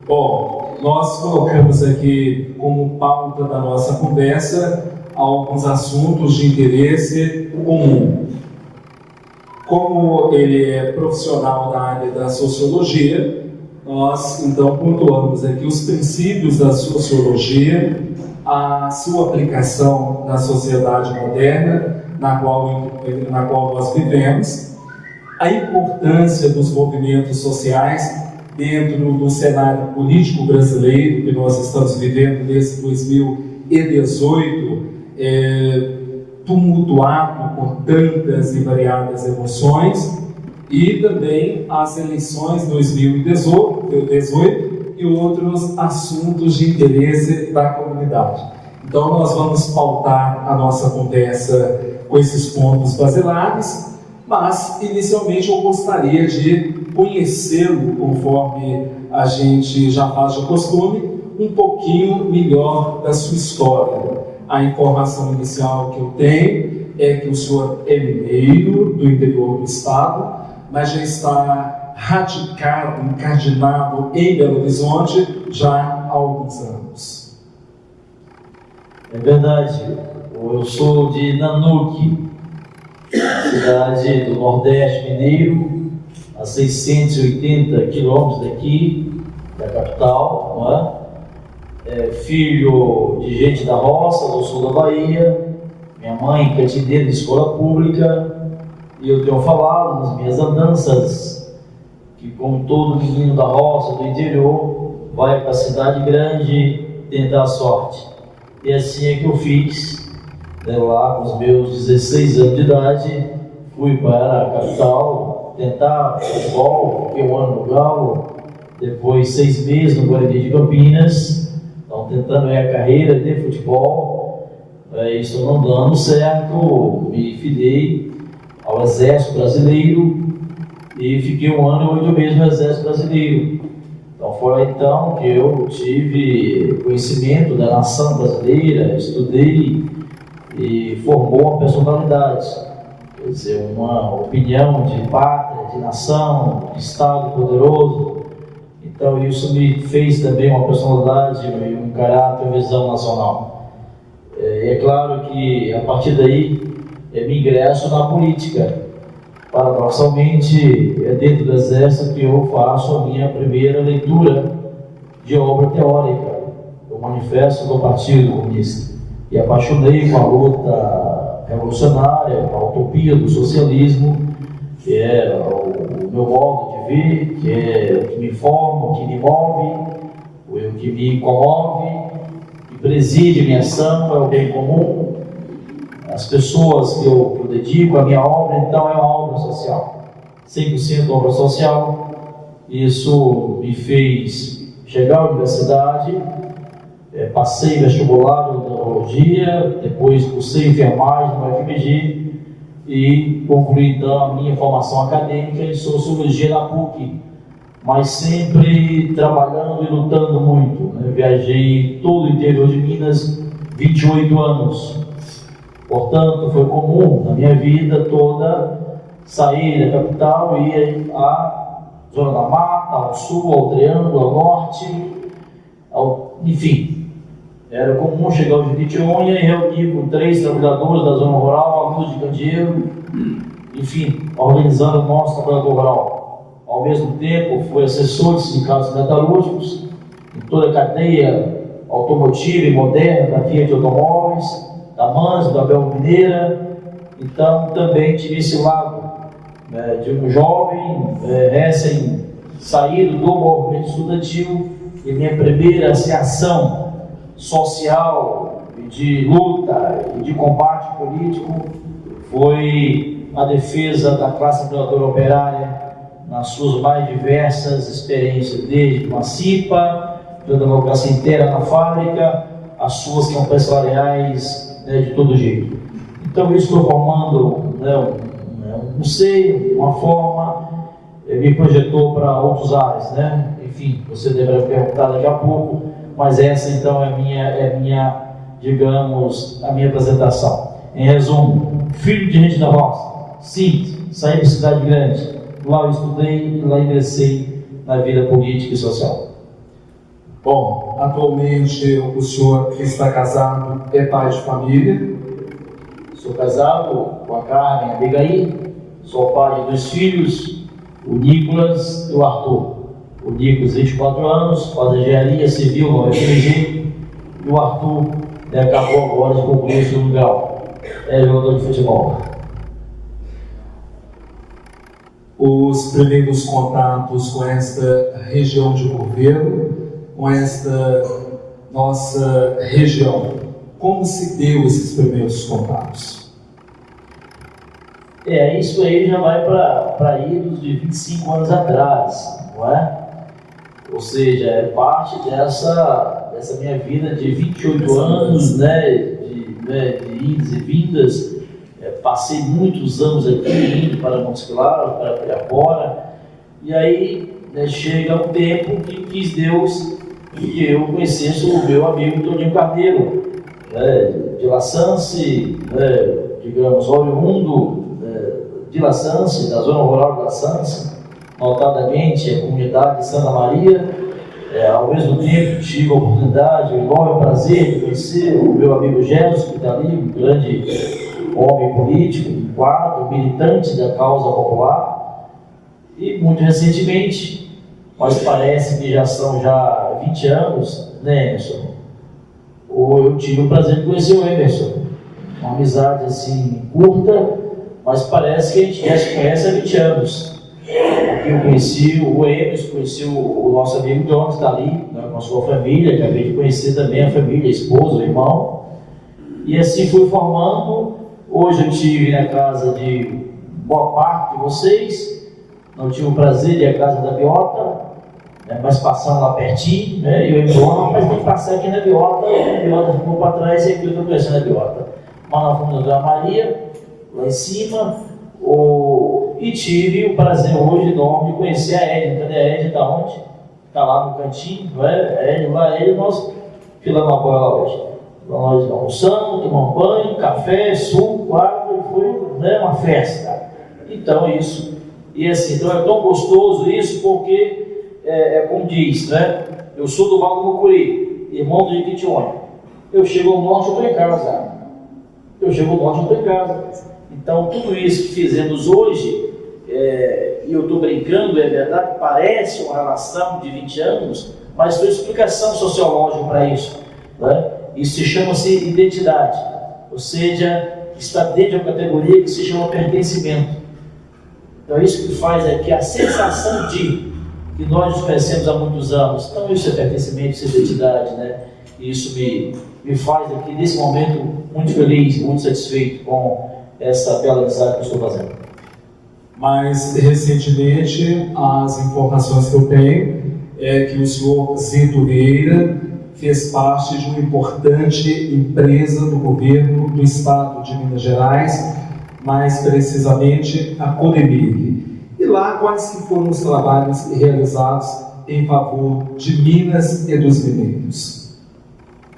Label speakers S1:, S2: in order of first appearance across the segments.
S1: Bom, nós colocamos aqui como pauta da nossa conversa alguns assuntos de interesse comum. Como ele é profissional da área da sociologia, nós então pontuamos aqui os princípios da sociologia, a sua aplicação na sociedade moderna, na qual nós vivemos, a importância dos movimentos sociais dentro do cenário político brasileiro que nós estamos vivendo desde 2018, tumultuado com tantas e variadas emoções, e também as eleições de 2018 e outros assuntos de interesse da comunidade. Então nós vamos pautar a nossa conversa com esses pontos basilares, mas inicialmente eu gostaria de conhecê-lo, conforme a gente já faz de costume, um pouquinho melhor da sua história. A informação inicial que eu tenho é que o senhor é mineiro, do interior do estado, mas já está radicado, encardinado em Belo Horizonte já há alguns anos.
S2: É verdade, eu sou de Nanuque, cidade do Nordeste mineiro, a 680 quilômetros daqui, da capital, não é? Filho de gente da roça, do sul da Bahia, minha mãe cantineira de escola pública, e eu tenho falado nas minhas andanças que, como todo menino da roça, do interior, vai para a cidade grande tentar a sorte. E assim é que eu fiz, lá com os meus 16 anos de idade, fui para a capital tentar futebol, fiquei um ano no Galo, depois 6 meses no Guarani de Campinas, então tentando a carreira de futebol, isso não dando certo, me filiei ao Exército Brasileiro e fiquei 1 ano e 8 meses no Exército Brasileiro. Então foi então que eu tive conhecimento da nação brasileira, estudei e formou uma personalidade, quer dizer, uma opinião de pátria, de nação, de Estado poderoso. Então isso me fez também uma personalidade, um caráter, uma visão nacional. E é claro que a partir daí me ingresso na política. Paradoxalmente, é dentro do Exército que eu faço a minha primeira leitura de obra teórica, o Manifesto do Partido Comunista. E apaixonei com a luta revolucionária, com a utopia do socialismo, que é o meu modo de ver, que é o que me forma, o que me move, o que me comove, que preside minha ação, é o bem comum. As pessoas que eu dedico a minha obra, então é uma obra social, 100% obra social. Isso me fez chegar à universidade, passei vestibular de odontologia, depois cursei enfermagem no UFMG e concluí então a minha formação acadêmica em sociologia na PUC, mas sempre trabalhando e lutando muito, né? Viajei todo o interior de Minas, 28 anos. Portanto, foi comum na minha vida toda sair da capital e ir à Zona da Mata, ao sul, ao Triângulo, ao norte, enfim. Era comum chegar ao Jequitinhonha e reunir com 3 trabalhadores da zona rural, alunos de candeeiro, enfim, organizando o nosso trabalhador rural. Ao mesmo tempo, fui assessor de sindicatos metalúrgicos em toda a cadeia automotiva e moderna da Fiat Automóveis, da Manz, da Bel Mineira. Então também tive esse lado, né, de um jovem recém-saído do movimento estudantil, e minha primeira ação social de luta e de combate político foi a defesa da classe trabalhadora operária nas suas mais diversas experiências, desde uma CIPA, da democracia inteira na fábrica, as suas campanhas salariais, de todo jeito. Então isso estou formando, um seio, uma forma, me projetou para outros áreas, né? Enfim, você deverá perguntar daqui a pouco, mas essa então é a minha, digamos, a minha apresentação. Em resumo, filho de gente da roça, sim, saí de cidade grande, lá eu estudei e lá ingressei na vida política e social.
S1: Bom, atualmente o senhor está casado, é pai de família.
S2: Sou casado com a Carmen Abigail, sou pai de 2 filhos, o Nicolas e o Arthur. O Nicolas, 24 anos, faz engenharia civil no UFMG, e o Arthur acabou agora de concluir o segundo grau, é jogador de futebol.
S1: Os primeiros contatos com esta região de governo, com esta nossa região, como se deu esses primeiros contatos?
S2: Isso aí já vai para idos de 25 anos atrás, não é? Ou seja, é parte dessa minha vida de 28 anos, de idas e vindas. Passei muitos anos aqui, indo para Montes Claros, para Pirapora, e aí chega um tempo que quis Deus que eu conhecesse o meu amigo Toninho Carneiro, de Laçance, digamos, oriundo de Laçance, da zona rural de Laçance, notadamente a comunidade de Santa Maria. Ao mesmo tempo tive a oportunidade, o enorme prazer de conhecer o meu amigo Gerson, que está ali, um grande homem político, um quadro, militante da causa popular, e muito recentemente, mas parece que já são 20 anos, né, Emerson? Eu tive o prazer de conhecer o Emerson, uma amizade assim curta, mas parece que a gente já se conhece há 20 anos. Aqui eu conheci o Emerson, conheci o nosso amigo John, que está ali, né, com a sua família, acabei de conhecer também a família, a esposa, o irmão, e assim fui formando. Hoje eu estive na casa de boa parte de vocês, não tive o prazer de ir à casa da Biota, mas passando lá pertinho, e eu disse, mas tem que passar aqui na Biota, a Biota ficou para trás e aqui eu estou conhecendo a Biota. Mas nós fomos na Dona Maria, lá em cima, e tive o prazer hoje enorme de conhecer a Edna. Cadê a Edna? Está onde? Está lá no cantinho, não é? Nós filamos a bola lá hoje. Nós almoçamos, tomamos banho, café, suco, água, e foi uma festa. Então isso, e assim, então é tão gostoso isso, porque como diz, eu sou do Vale do Mucuri, irmão do Jequitinhonha. Eu chego ao norte, eu estou em casa. Então tudo isso que fizemos hoje, e eu estou brincando, é verdade, parece uma relação de 20 anos, mas tem explicação sociológica para isso, Isso se chama-se identidade, ou seja, está dentro de uma categoria que se chama pertencimento. Então isso que faz aqui a sensação de que nós nos conhecemos há muitos anos. Então isso é pertencimento, isso é identidade, E isso me faz aqui nesse momento muito feliz, muito satisfeito com essa bela amizade que eu estou fazendo.
S1: Mas recentemente as informações que eu tenho é que o senhor Zito Vieira fez parte de uma importante empresa do governo do estado de Minas Gerais, mais precisamente a Codemig. E lá, quais que foram os trabalhos realizados em favor de Minas e dos mineiros?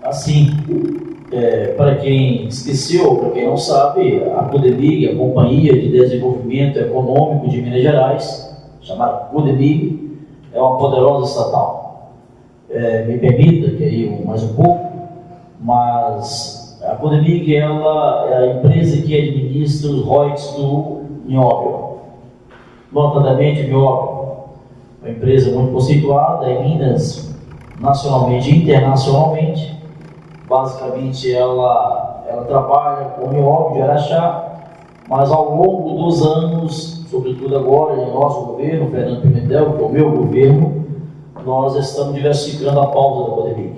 S2: Assim, para quem esqueceu, para quem não sabe, a Codemig, a Companhia de Desenvolvimento Econômico de Minas Gerais, chamada Codemig, é uma poderosa estatal. Me permita que aí mais um pouco, mas a Codemig ela é a empresa que administra os royalties do nióbio, notadamente nióbio, uma empresa muito conceituada em Minas, nacionalmente e internacionalmente. Basicamente ela trabalha com nióbio de Araxá, mas ao longo dos anos, sobretudo agora em nosso governo, Fernando Pimentel, que é o meu governo, nós estamos diversificando a pauta da Codemig.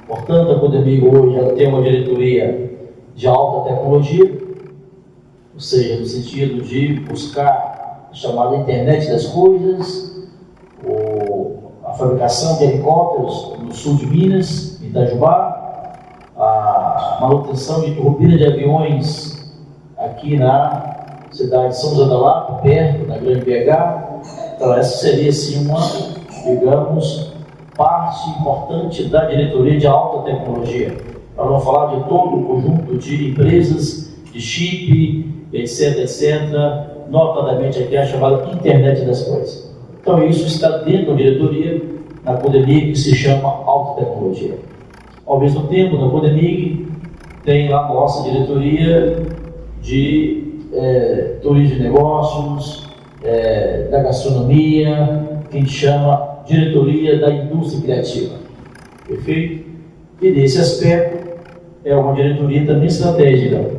S2: Portanto, a Codemig hoje ela tem uma diretoria de alta tecnologia, ou seja, no sentido de buscar a chamada internet das coisas, a fabricação de helicópteros no sul de Minas, em Itajubá, a manutenção de turbina de aviões aqui na cidade de São José da Lapa, perto da Grande BH. Então essa seria sim uma, digamos, parte importante da diretoria de alta tecnologia, para não falar de todo o conjunto de empresas de chip, etc, notadamente aqui a chamada internet das coisas. Então isso está dentro da diretoria na Codenig que se chama Alta Tecnologia. Ao mesmo tempo, na Codenig tem lá a nossa diretoria de turismo e negócios, da gastronomia, que a gente chama diretoria da indústria criativa. Perfeito? E nesse aspecto é uma diretoria também estratégica.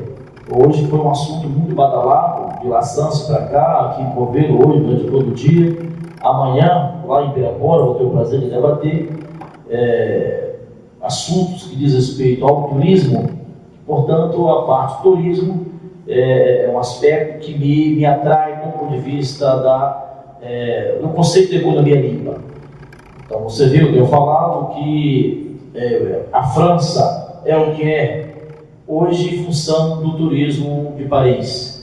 S2: Hoje foi um assunto muito badalado, de Laçança para cá, aqui em Coveiro, hoje, durante todo o dia. Amanhã, lá em Pirapora, vou ter o prazer de debater assuntos que diz respeito ao turismo. Portanto, a parte do turismo é um aspecto que me atrai do ponto de vista do conceito de economia limpa. Então, você viu, eu falava que a França é o que é hoje em função do turismo de Paris.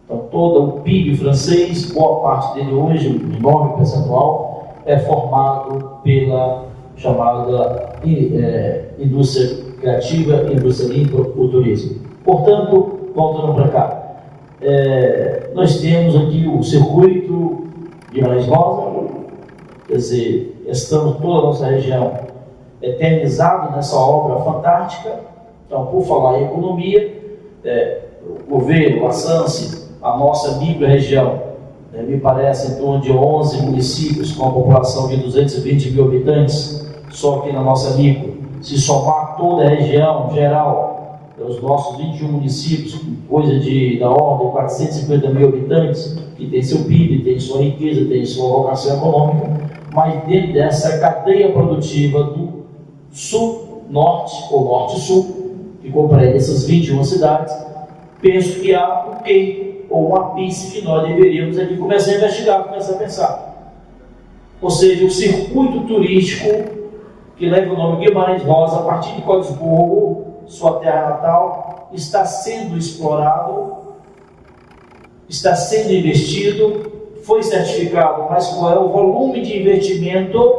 S2: Então, todo o PIB francês, boa parte dele hoje, um enorme percentual, é formado pela chamada indústria criativa, indústria limpa, o turismo. Portanto, voltando para cá, nós temos aqui o circuito Guimarães Rosa, quer dizer, estamos toda a nossa região eternizada nessa obra fantástica. Então, por falar em economia, o governo, a SANSE, a nossa micro-região, me parece em torno de 11 municípios com a população de 220 mil habitantes, só que na nossa micro, se somar toda a região geral, os nossos 21 municípios, coisa da ordem de 450 mil habitantes, que tem seu PIB, tem sua riqueza, tem sua vocação econômica, mas dentro dessa cadeia produtiva do sul-norte ou norte-sul, que compreende essas 21 cidades, penso que há um quê, ou uma pista que nós deveríamos aqui começar a investigar, começar a pensar. Ou seja, o circuito turístico que leva o nome Guimarães Rosa, a partir de Codesburgo, sua terra natal, está sendo explorado, está sendo investido, foi certificado, mas qual é o volume de investimento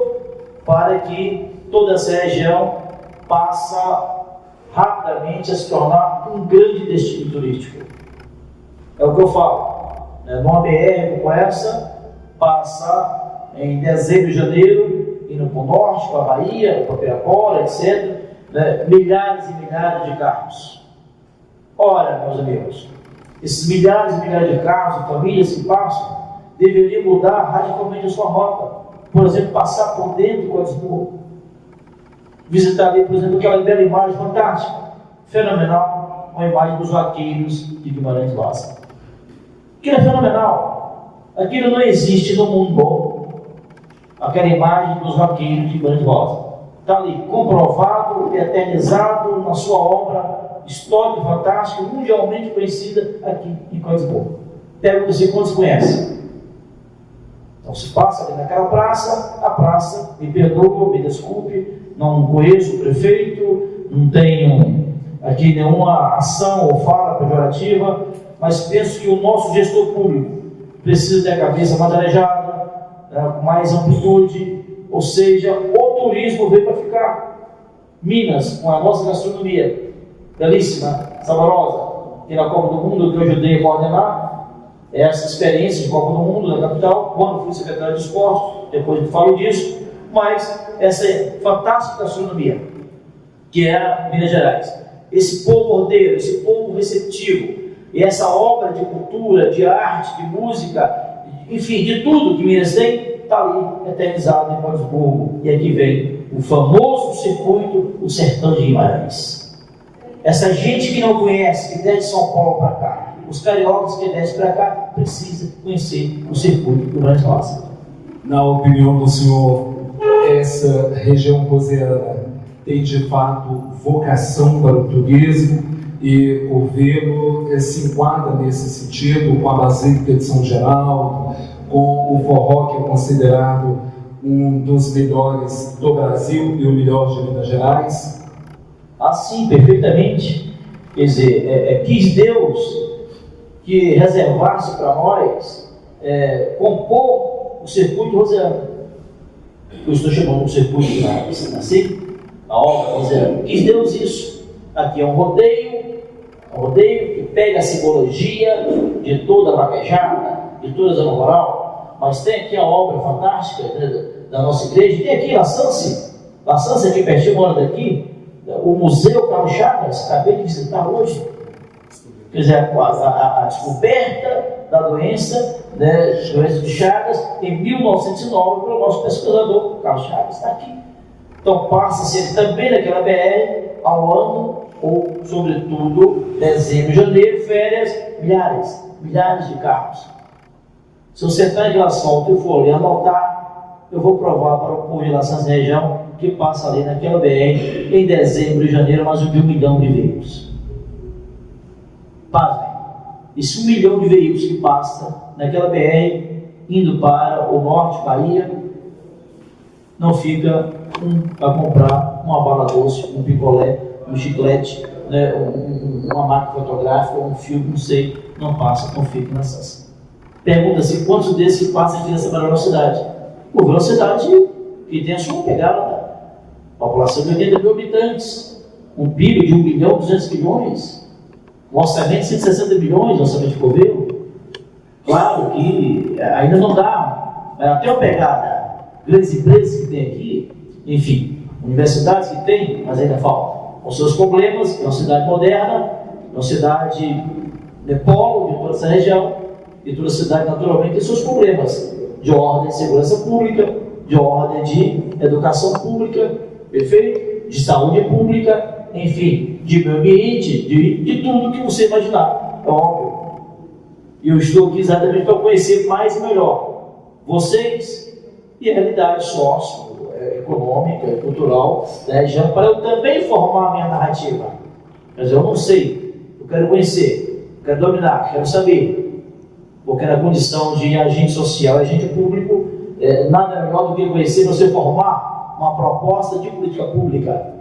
S2: para que toda essa região passe rapidamente a se tornar um grande destino turístico. É o que eu falo. Numa BR como essa, passa em dezembro e janeiro, indo para o norte, para a Bahia, para Pirapora, etc., milhares e milhares de carros. Ora, meus amigos, esses milhares e milhares de carros e famílias que passam deveriam mudar radicalmente a sua rota. Por exemplo, passar por dentro do Codesburgo. Visitar ali, por exemplo, aquela bela imagem fantástica, fenomenal, uma imagem dos vaqueiros de Guimarães Rosa. Aquilo é fenomenal. Aquilo não existe no mundo. Aquela imagem dos vaqueiros de Guimarães Rosa. Está ali, comprovado, eternizado na sua obra histórica, fantástica, mundialmente conhecida aqui em Codesburgo. Pergunta-se quantos conhecem. Então se passa ali naquela praça, a praça, me perdoa, me desculpe, não conheço o prefeito, não tenho aqui nenhuma ação ou fala pejorativa, mas penso que o nosso gestor público precisa ter a cabeça mais arejada, com mais amplitude, ou seja, o turismo veio para ficar. Minas, com a nossa gastronomia, belíssima, saborosa, e na Copa do Mundo, que eu ajudei a coordenar, essa experiência de Copa do Mundo na capital, quando fui secretário de esporte, depois me falo disso, mas essa fantástica gastronomia, que é Minas Gerais. Esse povo ordeiro, esse povo receptivo, e essa obra de cultura, de arte, de música, enfim, de tudo que Minas tem, está ali eternizado em Codesburgo. E aqui vem o famoso circuito, o Sertão de Guimarães. Essa gente que não conhece, que desce de São Paulo para cá, os cariocas que descem para cá, precisa conhecer o circuito do Guimarães Rosa.
S1: Na opinião do senhor, essa região roseana tem de fato vocação para o turismo e Coveiro se enquadra nesse sentido com a Basílica de São Geraldo, com o forró que é considerado um dos melhores do Brasil e o melhor de Minas Gerais?
S2: Assim, perfeitamente. Quer dizer, quis Deus que reservasse para nós compor o circuito roseano. Eu estou chamando de circuito de Guimarães, assim? A obra roseana. Quis Deus isso. Aqui é um rodeio que pega a simbologia de toda a vaquejada, de toda a zona rural, mas tem aqui a obra fantástica da nossa igreja. Tem aqui a Sanse aqui pertinho, mora daqui, o Museu Carlos Chagas, acabei de visitar hoje. Quer dizer, a descoberta da doença, né, doença de Chagas, em 1909, pelo nosso pesquisador, Carlos Chagas, está aqui. Então, passa-se também naquela BR ao ano, ou, sobretudo, dezembro, janeiro, férias, milhares de carros. Se você está em asfalto e for ali anotar, eu vou provar para o povo de relação à região que passa ali naquela BR em dezembro e janeiro mais de 1 milhão de veículos. Pasmem, esse 1 milhão de veículos que passa naquela BR indo para o norte, Bahia, não fica para comprar uma bala doce, um picolé, um chiclete, né, uma máquina fotográfica, um filme, não sei, não passa, não fica na Sanse. Pergunta-se quantos desses passam aqui nessa velocidade? Por velocidade que tem a sua pegada. População de 80 mil habitantes, um PIB de 1 bilhão e 200 milhões, um orçamento de 160 bilhões, orçamento de governo. Claro que ainda não dá, até uma pegada. Grandes empresas que tem aqui, enfim, universidades que tem, mas ainda falta. Com seus problemas, é uma cidade moderna, é uma cidade de polo de toda essa região, e toda cidade naturalmente tem seus problemas de ordem de segurança pública, de ordem de educação pública, perfeito? De saúde pública, enfim, de meio ambiente, de tudo que você imaginar, é óbvio. E eu estou aqui exatamente para conhecer mais e melhor vocês e a realidade socioeconômica e cultural da região, para eu também formar a minha narrativa. Mas eu não sei, eu quero conhecer, eu quero dominar, quero saber. Porque na condição de agente social, agente público, nada melhor do que conhecer você formar uma proposta de política pública.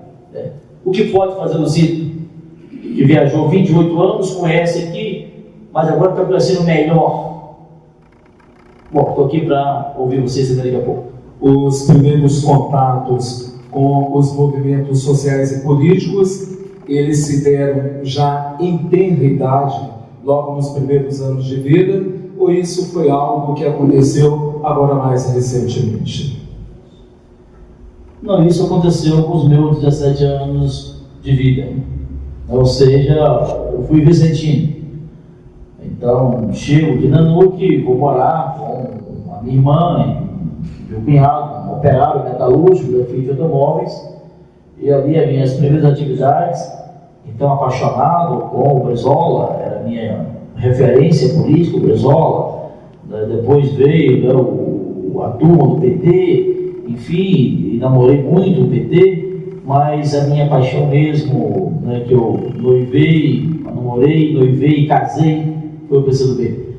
S2: O que pode fazer o Zito, que viajou 28 anos, conhece aqui, mas agora está conhecendo melhor. Bom, estou aqui para ouvir vocês daqui a pouco.
S1: Os primeiros contatos com os movimentos sociais e políticos, eles se deram já em tenra idade, logo nos primeiros anos de vida, ou isso foi algo que aconteceu agora mais recentemente?
S2: Não, isso aconteceu com os meus 17 anos de vida. Ou seja, eu fui vicentino. Então, chego de Nanuque, vou morar com a minha irmã, meu cunhado, um operário metalúrgico da Fiat Automóveis, e ali as minhas primeiras atividades. Então, apaixonado com o Brizola, era a minha referência política, o Brizola. Depois veio a turma do PT, enfim, namorei muito o PT, mas a minha paixão mesmo, né, que eu namorei, noivei e casei, foi o PCdoB.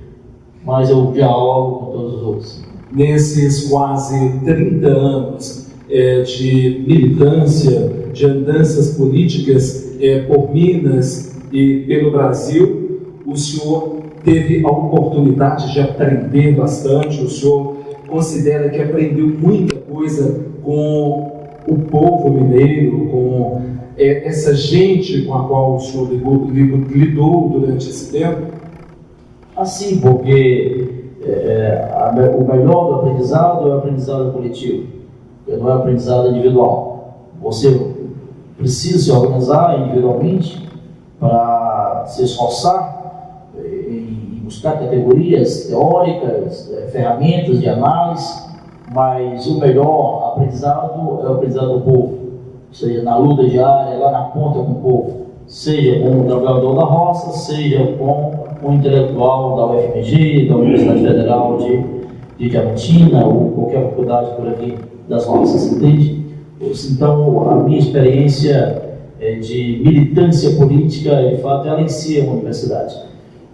S2: Mas eu dialogo com todos os outros.
S1: Nesses quase 30 anos de militância, de andanças políticas por Minas e pelo Brasil, o senhor teve a oportunidade de aprender bastante, o senhor considera que aprendeu muita coisa com o povo mineiro, com essa gente com a qual o senhor lidou durante esse tempo?
S2: Assim, porque o melhor do aprendizado é o aprendizado coletivo, não é o aprendizado individual. Você precisa se organizar individualmente para se esforçar em buscar categorias teóricas, ferramentas de análise, mas o melhor aprendizado é o aprendizado do povo, ou seja, na luta diária, lá na ponta com o povo, seja com o trabalhador da roça, seja com o intelectual da UFMG, da Universidade Federal de Diamantina, ou qualquer faculdade por aqui das roças, entende? Então, a minha experiência de militância política, de fato, ela em si é uma universidade.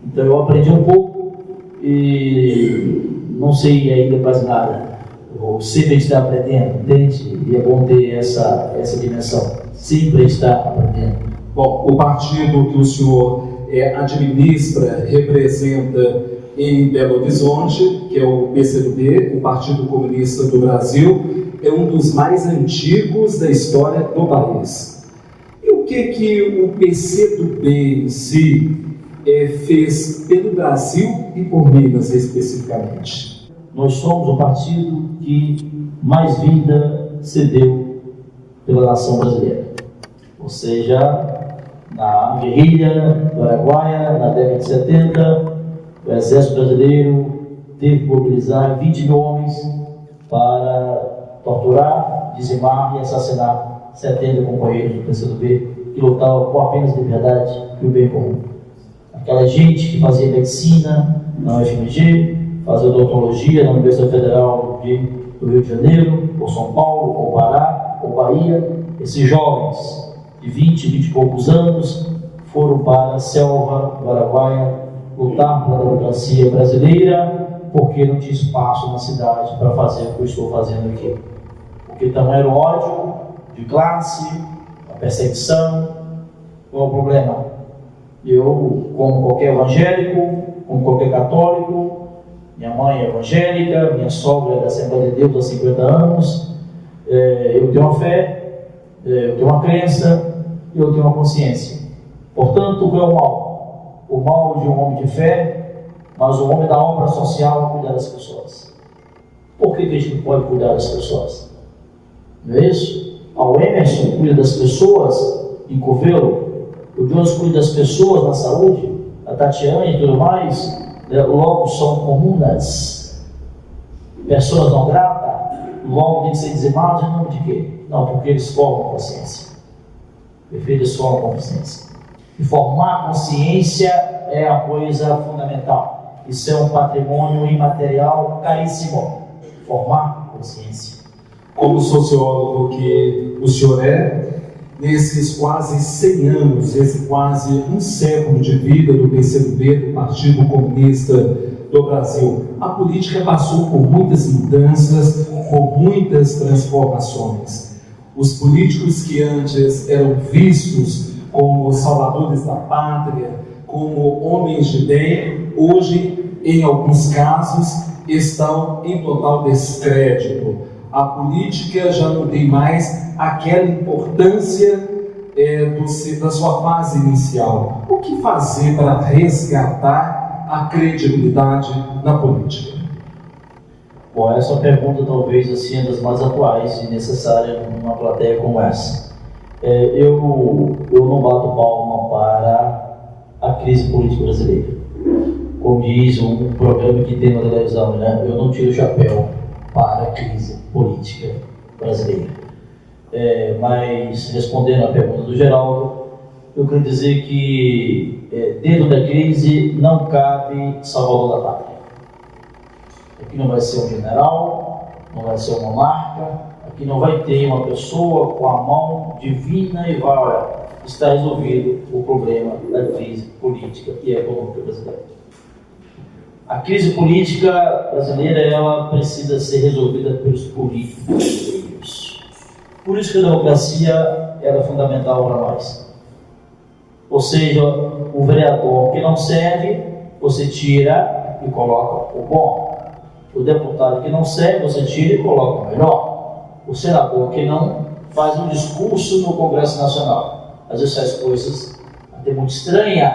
S2: Então, eu aprendi um pouco e não sei ainda quase nada. Eu sempre está aprendendo, entende? E é bom ter essa dimensão. Sempre está aprendendo.
S1: Bom, o partido que o senhor administra, representa em Belo Horizonte, que é o PCdoB, o Partido Comunista do Brasil, é um dos mais antigos da história do país. E o que o PCdoB em si fez pelo Brasil e por Minas especificamente?
S2: nós somos o partido que mais vida cedeu pela nação brasileira. Ou seja, na guerrilha do Araguaia, na década de 70, o Exército Brasileiro teve que mobilizar 20 mil homens para torturar, dizimar e assassinar 70 companheiros do PCdoB que lutavam por apenas liberdade e o bem comum. Aquela gente que fazia medicina na UFMG, fazia odontologia na Universidade Federal do Rio de Janeiro, ou São Paulo, ou Pará, ou Bahia, esses jovens de 20 e poucos anos foram para a selva do Araguaia lutar pela democracia brasileira, porque não tinha espaço na cidade para fazer o que eu estou fazendo aqui. Porque também era o ódio de classe, a perseguição. Qual é o problema? Eu, como qualquer evangélico, como qualquer católico, minha mãe é evangélica, minha sogra é da Assembleia de Deus há 50 anos, eu tenho uma fé, eu tenho uma crença, eu tenho uma consciência. Portanto, qual é o mal? O mal de um homem de fé, mas o homem da obra social é cuidar das pessoas. Por que a gente não pode cuidar das pessoas? Não é isso? O Emerson cuida das pessoas em Covelo, o Jones cuida das pessoas na saúde, a Tatiana e tudo mais, logo são comunas, pessoas não gratas, logo tem que ser dizimados em nome de quê? Não, porque eles formam consciência. Perfeito? Eles formam consciência. E formar consciência é a coisa fundamental. Isso é um patrimônio imaterial caríssimo. Formar consciência.
S1: Como sociólogo que o senhor é, nesses quase 100 anos, esse quase um século de vida do PCdoB, do Partido Comunista do Brasil, a política passou por muitas mudanças, por muitas transformações. Os políticos que antes eram vistos como salvadores da pátria, como homens de bem, hoje, em alguns casos, estão em total descrédito. A política já não tem mais aquela importância da sua fase inicial. O que fazer para resgatar a credibilidade na política?
S2: Bom, essa pergunta talvez assim, é das mais atuais e necessárias numa plateia como essa. Eu não bato palma para a crise política brasileira. Como diz um programa que tem na televisão, né? Eu não tiro o chapéu para a crise política brasileira. Mas, respondendo à pergunta do Geraldo, eu quero dizer que dentro da crise não cabe salvador da pátria. Aqui não vai ser um general, não vai ser um monarca, aqui não vai ter uma pessoa com a mão divina e vai, olha, está resolvido o problema da crise política e econômica brasileira. A crise política brasileira, ela precisa ser resolvida pelos políticos. Por isso que a democracia é fundamental para nós. Ou seja, o vereador que não serve, você tira e coloca o bom. O deputado que não serve, você tira e coloca o melhor. O senador que não faz um discurso no Congresso Nacional. Às vezes faz coisas até muito estranhas.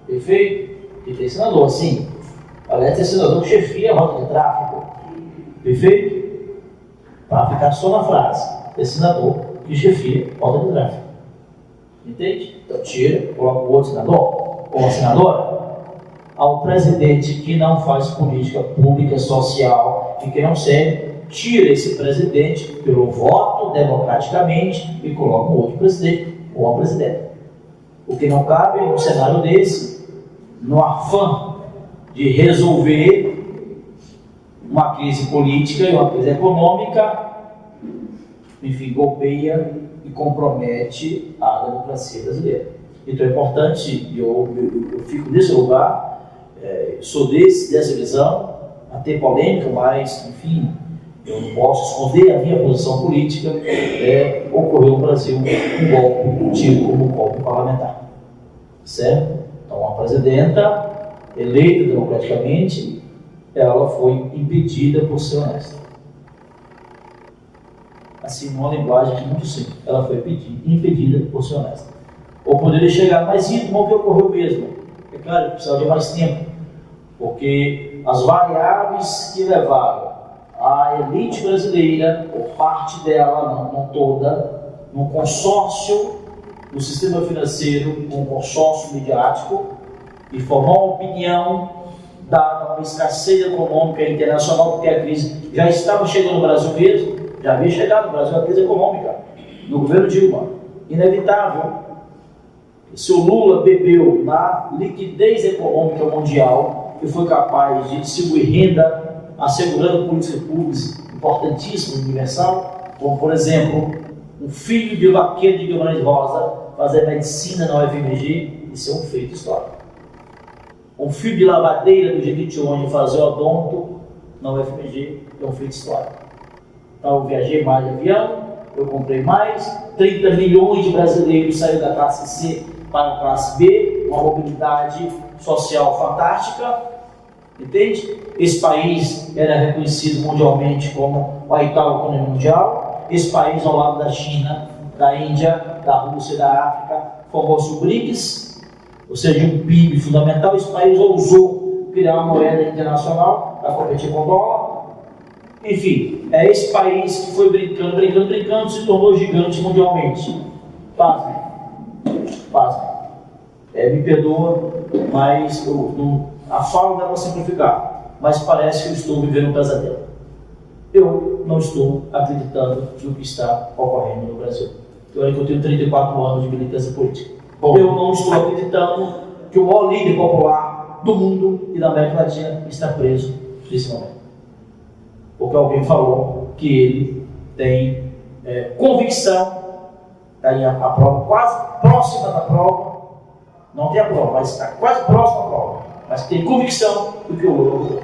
S2: Perfeito? E tem senador assim. Aliás, tem senador que chefia a rota de tráfego. Perfeito? Para ficar só na frase. Tem senador que chefia a rota de tráfego. Entende? Então tira, coloca o outro senador ou a senadora. Ao presidente que não faz política pública, social e que não serve, tira esse presidente pelo voto democraticamente e coloca um outro presidente ou uma presidenta. O que não cabe num cenário desse, no afã de resolver uma crise política e uma crise econômica, enfim, golpeia e compromete a democracia brasileira. Então é importante, eu fico nesse lugar, sou dessa visão, até polêmica, mas, enfim, eu não posso esconder a minha posição política. Ocorreu no Brasil um golpe tido como golpe parlamentar. Certo? Então, a presidenta, eleita democraticamente, ela foi impedida por ser honesta. Assim, numa linguagem muito simples, ela foi impedida por ser honesta. Ou poderia chegar mais íntimo ao que ocorreu mesmo. É claro que precisava de mais tempo, porque as variáveis que levaram a elite brasileira, ou parte dela, não toda, num consórcio do sistema financeiro, um consórcio midiático, e formar uma opinião dada uma escassez econômica internacional, porque a crise já estava chegando no Brasil mesmo, já havia chegado no Brasil a crise econômica, do governo Dilma, inevitável. Se o Lula bebeu na liquidez econômica mundial e foi capaz de distribuir renda, assegurando políticas públicas importantíssimas, universal, como, por exemplo, um filho de vaqueiro de Guimarães Rosa fazer medicina na UFMG, isso é um feito histórico. Um filho de lavadeira do Jequitinhonha fazer odonto na UFMG é um feito histórico. Então, eu viajei mais de avião, eu comprei mais, 30 milhões de brasileiros saíram da classe C para a classe B, uma mobilidade social fantástica, entende? Esse país era reconhecido mundialmente como a oitava economia mundial. Esse país, ao lado da China, da Índia, da Rússia e da África, formou-se o BRICS, ou seja, um PIB fundamental. Esse país ousou criar uma moeda internacional para competir com o dólar. Enfim, é esse país que foi brincando, se tornou gigante mundialmente. Pasmem. Me perdoa, mas a fala não é para simplificar, mas parece que eu estou vivendo um pesadelo. Eu não estou acreditando no que está ocorrendo no Brasil. Eu tenho 34 anos de militância política. Eu não estou acreditando que o maior líder popular do mundo e da América Latina está preso nesse momento. Porque alguém falou que ele tem convicção, está aí a prova quase próxima da prova, não tem a prova, mas está quase próxima da prova, mas tem convicção do que o Lula.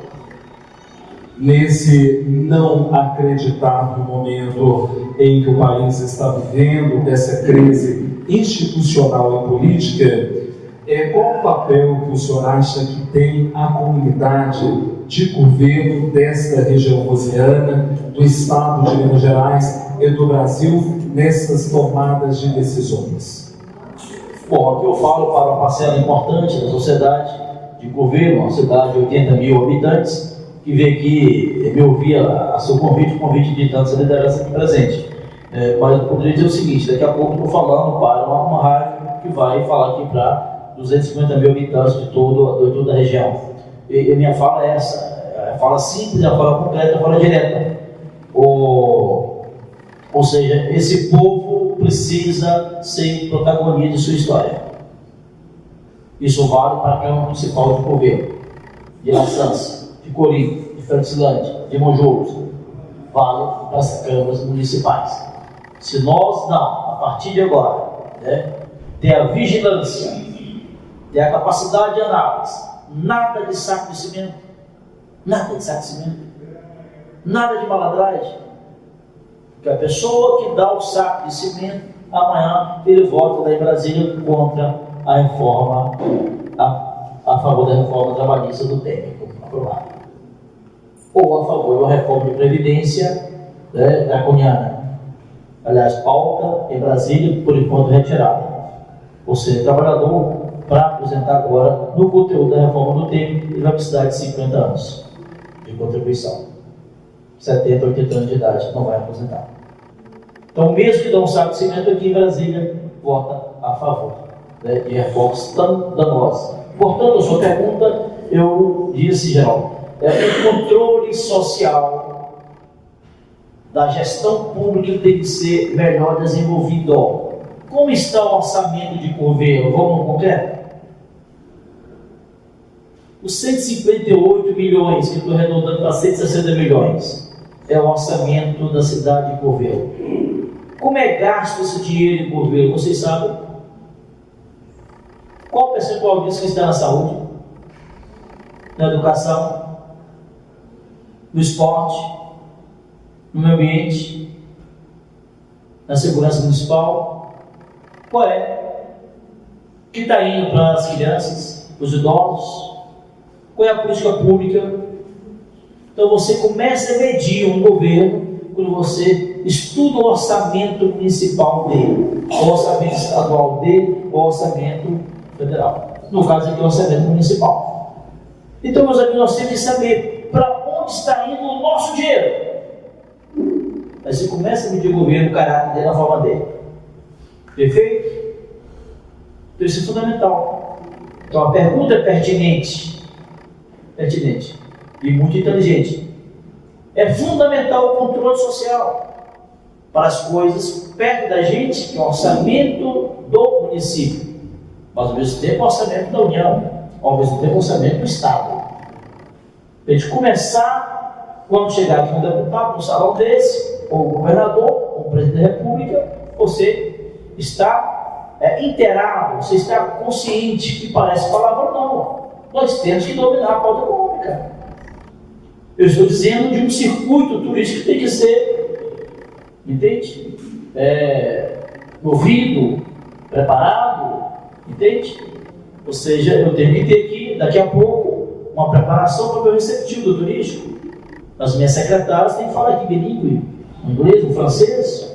S1: Nesse não acreditar no momento em que o país está vivendo, dessa crise institucional e política, qual o papel que o senhor acha que tem a comunidade de governo desta região rosiana, do estado de Minas Gerais e do Brasil nessas tomadas de decisões?
S2: Bom, aqui eu falo para uma parcela importante da sociedade, de governo, uma cidade de 80 mil habitantes, que veio aqui me ouvir a seu convite, o convite de tanta liderança aqui presente. Mas eu poderia dizer o seguinte: daqui a pouco eu estou falando para uma rádio que vai falar aqui para 250 mil habitantes de toda a região. E minha fala é essa: a fala simples, a fala concreta, a fala direta. Ou seja, esse povo precisa ser protagonista de sua história. Isso vale para a Câmara Municipal de Governo, de Laçança, de Corim, de Fertilândia, de Monjouros, vale para as câmaras municipais. Se nós não, a partir de agora, ter a vigilância, ter a capacidade de análise, nada de saco de cimento, nada de malandragem, porque a pessoa que dá o saco de cimento, amanhã ele vota lá em Brasília contra a reforma, a favor da reforma trabalhista do Temer, aprovada, ou a favor de uma reforma de previdência draconiana, aliás, pauta em Brasília, por enquanto retirada. Ou seja, o trabalhador, para aposentar agora, no conteúdo da reforma do Temer, ele vai precisar de 50 anos de contribuição. 70, 80 anos de idade, não vai aposentar. Então, mesmo que dá um saco de cimento aqui em Brasília, vota a favor de reformas tão danosas. Portanto, a sua pergunta, eu disse, Geraldo, o controle social da gestão pública tem que ser melhor desenvolvido. Como está o orçamento de governo? Vamos no concreto? Os 158 milhões, que eu estou arredondando para 160 milhões, é o orçamento da cidade de Governo. Como é gasto esse dinheiro em Governo? Vocês sabem? Qual o percentual disso que está na saúde, na educação, no esporte, no meio ambiente, na segurança municipal? Qual é? O que está indo para as crianças, os idosos? Qual é a política pública? Então você começa a medir um governo quando você estuda o orçamento municipal dele, o orçamento estadual dele, o orçamento federal. No caso aqui, o orçamento municipal. Então, meus amigos, nós temos que saber para onde está indo o nosso dinheiro. Aí você começa a medir o governo, o caráter dele, a forma dele. Perfeito? Então isso é fundamental. Então a pergunta é pertinente e muito inteligente. É fundamental o controle social para as coisas perto da gente, que é o orçamento do município, mas ao mesmo tempo o orçamento da União, ao mesmo tempo o orçamento do Estado. Para a gente começar, quando chegar aqui um deputado, um salão desse, ou o governador, ou o presidente da República, você está inteirado, você está consciente que parece palavra não. Nós temos que dominar a pauta econômica. Eu estou dizendo de um circuito turístico que tem que ser, entende? Movido, preparado, entende? Ou seja, eu tenho que ter aqui, daqui a pouco, uma preparação para o meu receptivo do turístico. As minhas secretárias têm que falar aqui bilíngue, o inglês, o francês.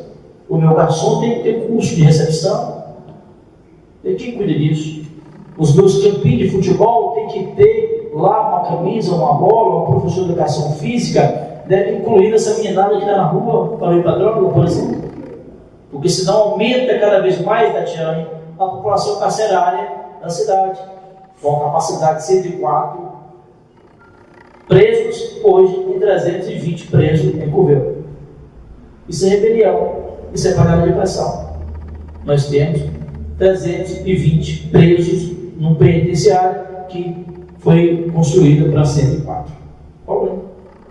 S2: O meu garçom tem que ter curso de recepção. E quem cuida disso? Os meus campinhos de futebol tem que ter lá uma camisa, uma bola, um professor de educação física, deve incluir essa meninada que está na rua para ir para droga, por exemplo. Porque senão aumenta cada vez mais, Tatiane, a população carcerária da cidade. Com a capacidade de 104 presos, hoje em 320 presos em governo. Isso é rebelião, isso é panela de pressão. Nós temos 320 presos num penitenciário que foi construído para 104. Problema.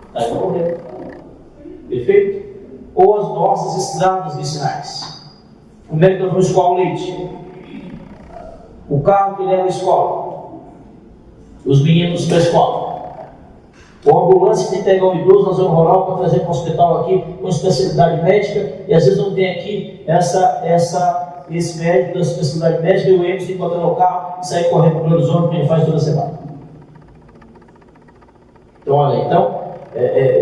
S2: Está aí problema. Perfeito? Ou as nossas estradas vicinais. Como é que nós vamos escoar o leite? O carro que leva à escola. Os meninos para a escola. Ou a ambulância que tem que pegar um idoso na zona rural para trazer para o hospital aqui com especialidade médica, e às vezes não tem aqui esse médico da especialidade médica, e o Emerson tem que botar no carro e sair correndo para o Belo Horizonte, como ele faz toda semana. Então, olha,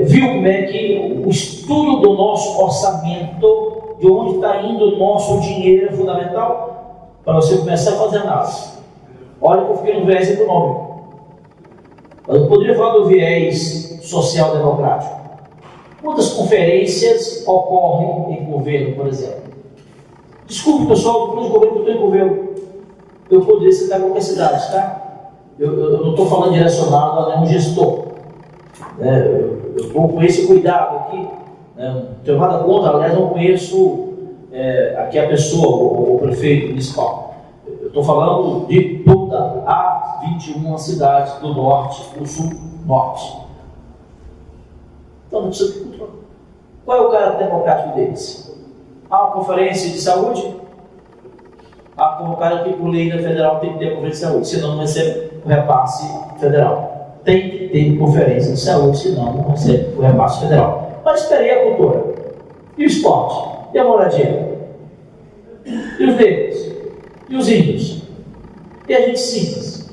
S2: viu como é que o estudo do nosso orçamento, de onde está indo o nosso dinheiro, é fundamental para você começar a fazer análise. Olha que eu fiquei no viés econômico. Eu poderia falar do viés social-democrático. Quantas conferências ocorrem em governo, por exemplo? Desculpe, pessoal, do governo que eu estou em governo. Eu poderia citar qualquer cidade, tá? Eu não estou falando direcionado a nenhum gestor. Eu estou com esse cuidado aqui. Não tenho nada contra, aliás, não conheço aqui a pessoa, o prefeito municipal. Eu estou falando de toda a 21 cidades do norte, do sul, norte. Então não precisa ter controle. Qual é o caráter democrático deles? Há uma conferência de saúde? Como o cara aqui por lei da federal tem que ter conferência de saúde, senão não recebe o repasse federal. Tem que ter conferência de saúde, senão não recebe o repasse federal. Mas espere a cultura. E o esporte? E a moradia? E os negros? E os índios? E a gente simples,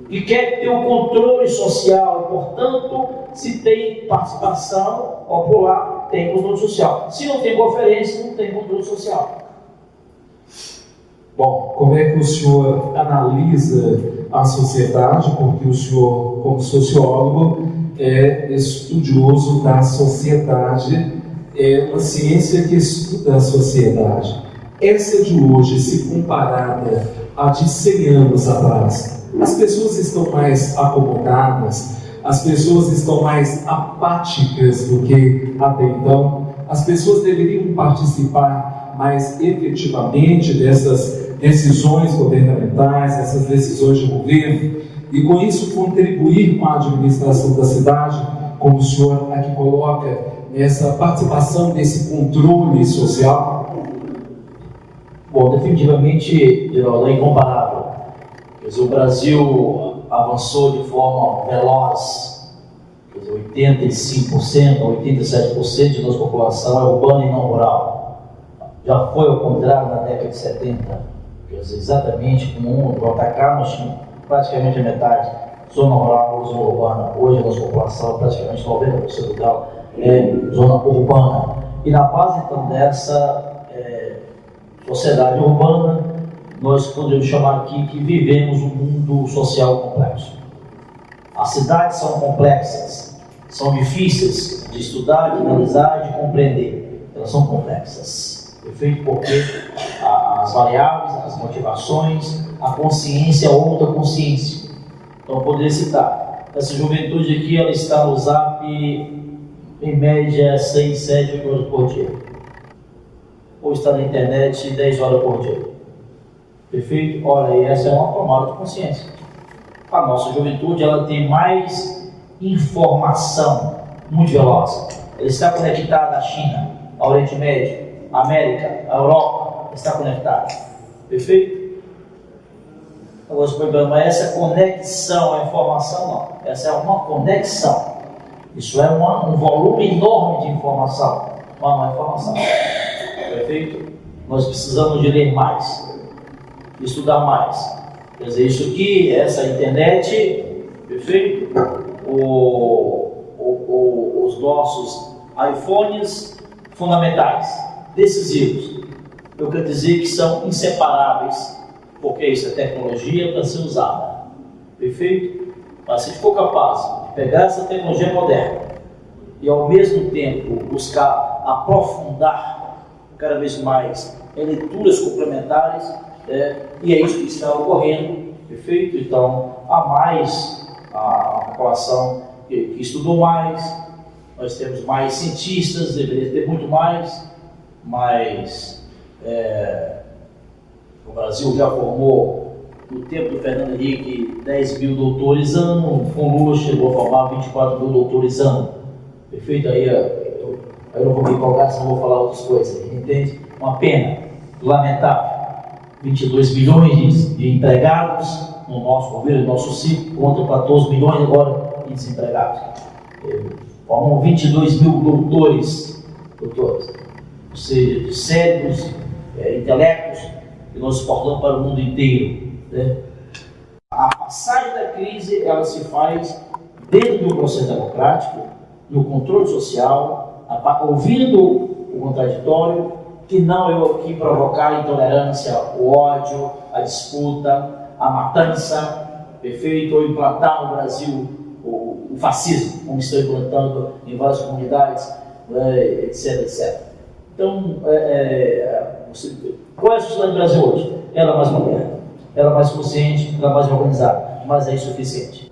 S2: que quer ter um controle social, portanto, se tem participação popular, tem controle social. Se não tem conferência, não tem controle social.
S1: Bom, como é que o senhor analisa a sociedade? Porque o senhor, como sociólogo, é estudioso da sociedade, é uma ciência que estuda a sociedade. Essa de hoje, se comparada a de 100 anos atrás, as pessoas estão mais acomodadas, as pessoas estão mais apáticas do que até então, as pessoas deveriam participar mais efetivamente dessas decisões governamentais, essas decisões de governo, e com isso contribuir com a administração da cidade, como o senhor aqui coloca, nessa participação desse controle social.
S2: Bom, definitivamente, Geraldo, é incomparável. Quer dizer, o Brasil avançou de forma veloz. Quer dizer, 85% a 87% de nossa população é urbana e não rural. Já foi ao contrário na década de 70. Quer dizer, exatamente como o atacar, nós tínhamos praticamente a metade zona rural, zona urbana. Hoje a nossa população, praticamente 90% dela, é zona urbana. E na base, então, dessa sociedade urbana, nós podemos chamar aqui que vivemos um mundo social complexo. As cidades são complexas, são difíceis de estudar, de analisar, de compreender. Elas são complexas. Perfeito? Porque as variáveis, as motivações, a consciência é outra consciência. Então, eu poderia citar. Essa juventude aqui, ela está no Zap em média 6, 7, 8 horas por dia. Ou está na internet 10 horas por dia. Perfeito? Olha, e essa é uma tomada de consciência. A nossa juventude, ela tem mais informação muito veloz. Ela está conectada à China, ao Oriente Médio, à América, à Europa, está conectada. Perfeito? Agora, o problema é essa conexão, a informação não. Essa é uma conexão. Isso é um volume enorme de informação, mas não é informação. Perfeito? Nós precisamos de ler mais, de estudar mais. Quer dizer, isso aqui, essa internet, perfeito? Os nossos iPhones fundamentais, decisivos, eu quero dizer que são inseparáveis, porque isso é tecnologia para ser usada. Perfeito? Mas se a gente for capaz de pegar essa tecnologia moderna e ao mesmo tempo buscar aprofundar cada vez mais em leituras complementares, e é isso que está ocorrendo, perfeito? Então, há mais a população que estudou mais, nós temos mais cientistas, deveria ter muito mais, mas o Brasil já formou, no tempo do Fernando Henrique, 10 mil doutores ano, com Lula chegou a formar 24 mil doutores ano, perfeito? Aí eu não vou me empolgar, senão vou falar outras coisas, entende? Uma pena, lamentável. 22 milhões de empregados no nosso governo, no nosso ciclo, contra 14 milhões agora de desempregados. Formam 22 mil doutores, ou seja, de cérebros, intelectos, que nós exportamos para o mundo inteiro. Né? A passagem da crise, ela se faz dentro do processo democrático, no controle social, ouvindo o contraditório, que não eu aqui provocar a intolerância, o ódio, a disputa, a matança, perfeito? Ou implantar no Brasil o fascismo, como estão implantando em várias comunidades, etc, etc. Então, qual é a sociedade do Brasil hoje? Ela é mais moderna, ela é mais consciente, ela é mais organizada, mas é insuficiente.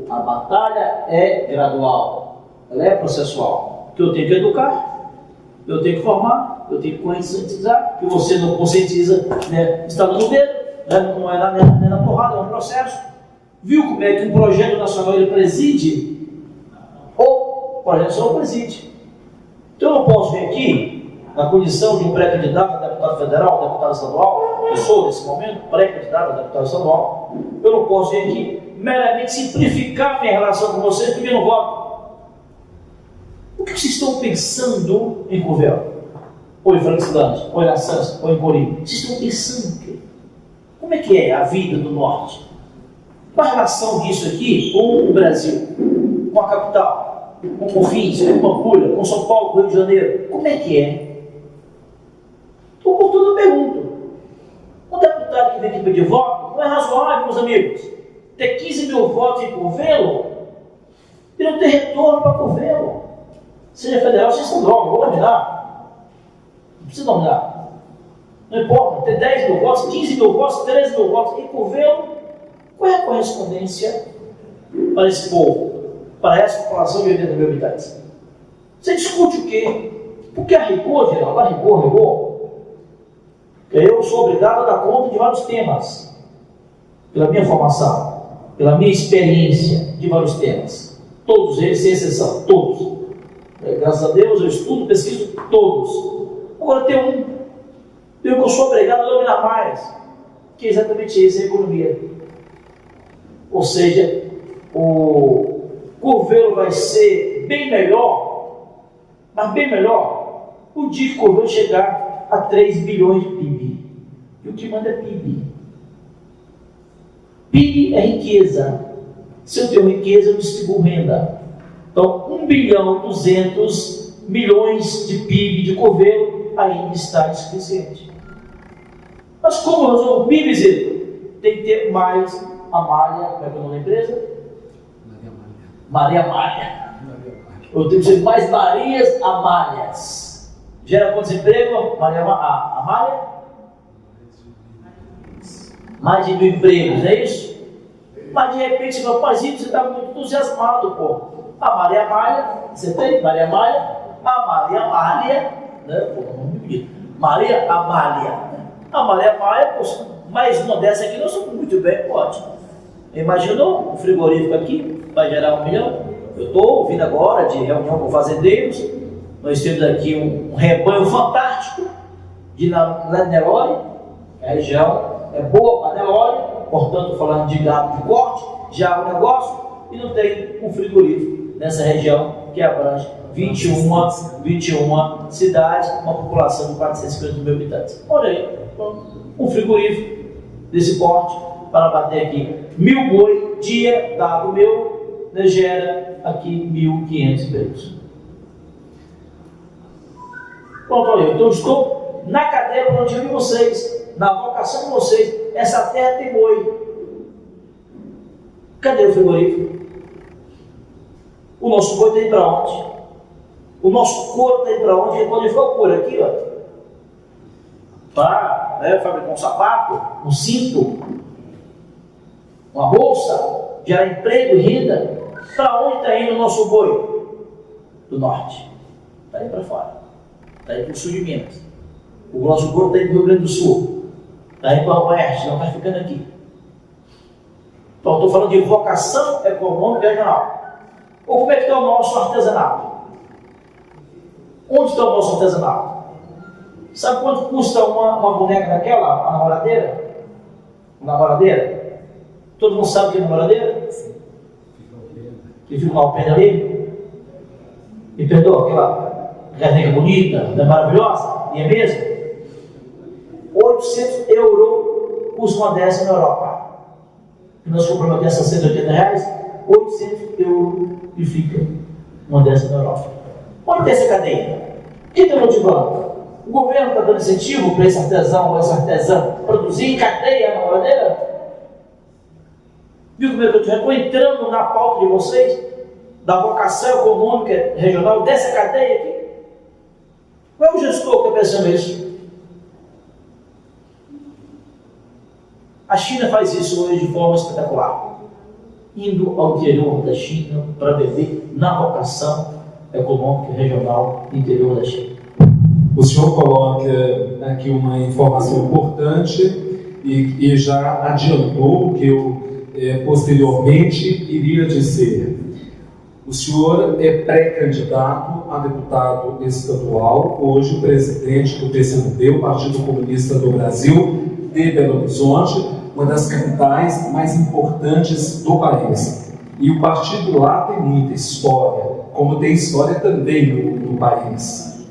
S2: A batalha é gradual, ela é processual, que eu tenho que educar, eu tenho que formar, eu tenho que conscientizar, que você não conscientiza, né, está no dedo, né, não é na porrada, é um processo. Viu como é que um projeto nacional ele preside? Ou o projeto nacional preside. Então eu não posso vir aqui, na condição de um pré-candidato a deputado federal, deputado estadual, eu sou nesse momento pré-candidato a deputado estadual, eu não posso vir aqui meramente simplificar minha relação com vocês pedindo voto. O que vocês estão pensando em governo? Ou em Franciscante, ou em Assange, ou em Corim? Vocês estão pensando o quê? Como é que é a vida do Norte? Qual a relação disso aqui com o Brasil? Com a capital? Com Confins, com Pampulha, com São Paulo, com Rio de Janeiro? Como é que é? Então, por tudo eu pergunto. Um deputado que vem aqui pedir voto, não é razoável, meus amigos, ter 15 mil votos em Curvelo e não ter retorno para Curvelo. Seja federal, seja estadual, não vou dominar. Não precisa dominar. Não importa, ter 10 mil votos, 15 mil votos, 13 mil votos em Curvelo, qual é a correspondência para esse povo, para essa população de 80 mil habitantes? Você discute o quê? Porque a rigor, geral, a rigor, eu sou obrigado a dar conta de vários temas, pela minha formação, pela minha experiência de vários temas, todos eles, sem exceção, todos. Graças a Deus eu estudo, pesquiso todos. Agora tem um que eu sou obrigado a dominar mais, que é exatamente isso, a economia. Ou seja, o Curvelo vai ser bem melhor, mas bem melhor, o dia que o Curvelo chegar a 3 bilhões de PIB. E o que manda é PIB. PIB é riqueza. Se eu tenho riqueza, eu distribuo renda. Então, 1 bilhão 200 milhões de PIB de Curvelo ainda está insuficiente. Mas como resolve o PIB, Zito? Tem que ter mais a malha, como é que é o nome da empresa? Maria Malha. Eu tenho que ser mais Marias Amálias. Gera quantos empregos? Amália? Mais de 1.000 empregos, é isso? Mas de repente você fala, Pazito, você está muito entusiasmado, pô. A Maria Amália, você tem? Maria Amália? A Maria Amália, né? Pô, não me Maria Amália. A Maria Amália, poxa, mais uma dessa aqui nós somos muito bem, ótimo. Imaginou um frigorífico aqui, vai gerar 1 milhão? Eu estou ouvindo agora de reunião com fazendeiros, nós temos aqui um rebanho fantástico de Nelore, a região é boa para Nelore, portanto falando de gado de corte, já é um negócio, e não tem um frigorífico nessa região que abrange 21 cidades, uma população de 450 mil habitantes. Olha aí, um frigorífico desse porte para bater aqui 1.000 boi, dia dado meu, né, gera aqui 1.500 empregos. Pronto, olha, então eu estou na cadeia para onde eu vi vocês, na vocação de vocês. Essa terra tem boi. Cadê o frigorífico? O nosso boi tem para onde? O nosso couro tem para onde? Onde foi o couro? Aqui, ó. Para, né, fabricar um sapato, um cinto, uma bolsa, gerar emprego e renda. Para onde está indo o nosso boi? Do norte. Está indo para fora. Está indo para o sul de Minas. O nosso couro está indo para o Rio Grande do Sul. Está indo para o oeste, não está ficando aqui. Então, estou falando de vocação econômica regional. Ou como é que está o nosso artesanato? Onde está o nosso artesanato? Sabe quanto custa uma boneca daquela, a namoradeira? Uma namoradeira? Todo mundo sabe o que é namoradeira? Que fica uma pena ali? Me perdoa, aquela garneca bonita, não é maravilhosa? E é mesmo? 800 euros custa uma dessa na Europa. E nós compramos aqui a 680 reais, 800 euros e fica uma dessa na Europa. Onde tem essa cadeia? Quem está motivando? O governo está dando incentivo para esse artesão ou essa artesã produzir em cadeia a namoradeira? Viu como é que eu estou entrando na pauta de vocês, da vocação econômica regional dessa cadeia aqui? Qual é o gestor que está pensando isso? A China faz isso hoje de forma espetacular, indo ao interior da China para beber na vocação econômica regional do interior da China.
S1: O senhor coloca aqui uma informação importante e já adiantou o que eu posteriormente iria dizer. O senhor é pré-candidato a deputado estadual, hoje presidente do PCdoB, o Partido Comunista do Brasil, de Belo Horizonte, uma das capitais mais importantes do país. E o partido lá tem muita história, como tem história também no país.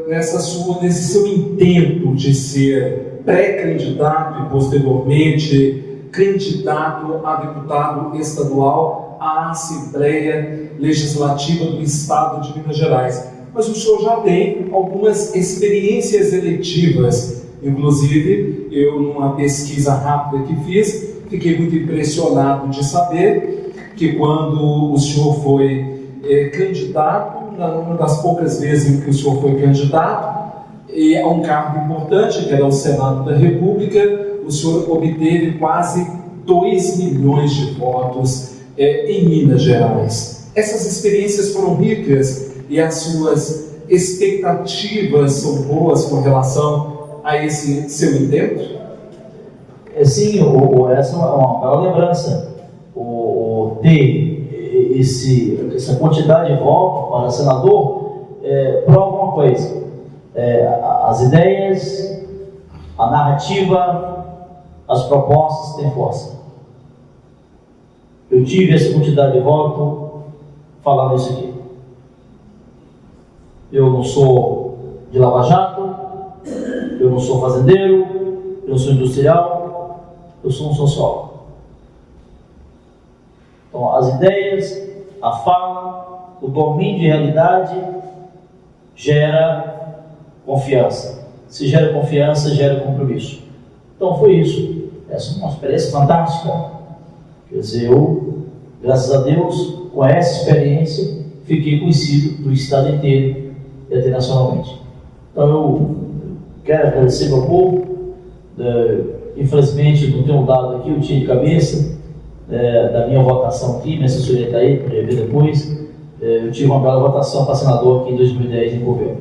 S1: Nesse seu intento de ser pré-candidato e posteriormente candidato a deputado estadual à Assembleia Legislativa do Estado de Minas Gerais. Mas o senhor já tem algumas experiências eletivas. Inclusive, eu, numa pesquisa rápida que fiz, fiquei muito impressionado de saber que quando o senhor foi candidato, uma das poucas vezes em que o senhor foi candidato, a um cargo importante, que era o Senado da República, o senhor obteve quase 2 milhões de votos em Minas Gerais. Essas experiências foram ricas e as suas expectativas são boas com relação a esse seu intento?
S2: Sim, essa é uma bela lembrança. Ter essa quantidade de votos para senador prova uma coisa: as ideias, a narrativa, as propostas têm força. Eu tive essa quantidade de votos falando isso aqui. Eu não sou de Lava Jato, eu não sou fazendeiro, eu sou industrial, eu sou um sociólogo. Então, as ideias, a fala, o domínio de realidade gera confiança. Se gera confiança, gera compromisso. Então, foi isso. Essa é uma experiência fantástica. Quer dizer, eu, graças a Deus, com essa experiência, fiquei conhecido do estado inteiro e internacionalmente. Então eu quero agradecer meu povo. Infelizmente não tenho dado aqui, eu tinha de cabeça da minha votação aqui, minha assessoria está aí, para ver depois. Eu tive uma bela votação para senador aqui em 2010 em governo.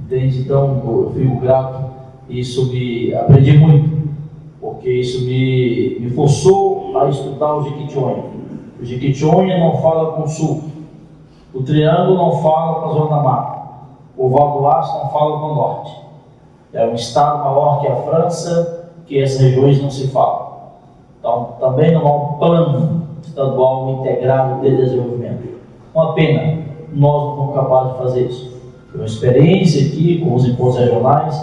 S2: Entende? Então eu fico grato, isso aprendi muito, porque isso me forçou a estudar o Jequitinhonha. O Jequitinhonha não fala com o sul, o Triângulo não fala com a Zona da Mata, o Val do Aço não fala com o norte. É um estado maior que a França, que essas regiões não se falam. Então também não há um plano estadual integrado de desenvolvimento. Uma pena, nós não fomos capazes de fazer isso. Foi uma experiência aqui com os impostos regionais,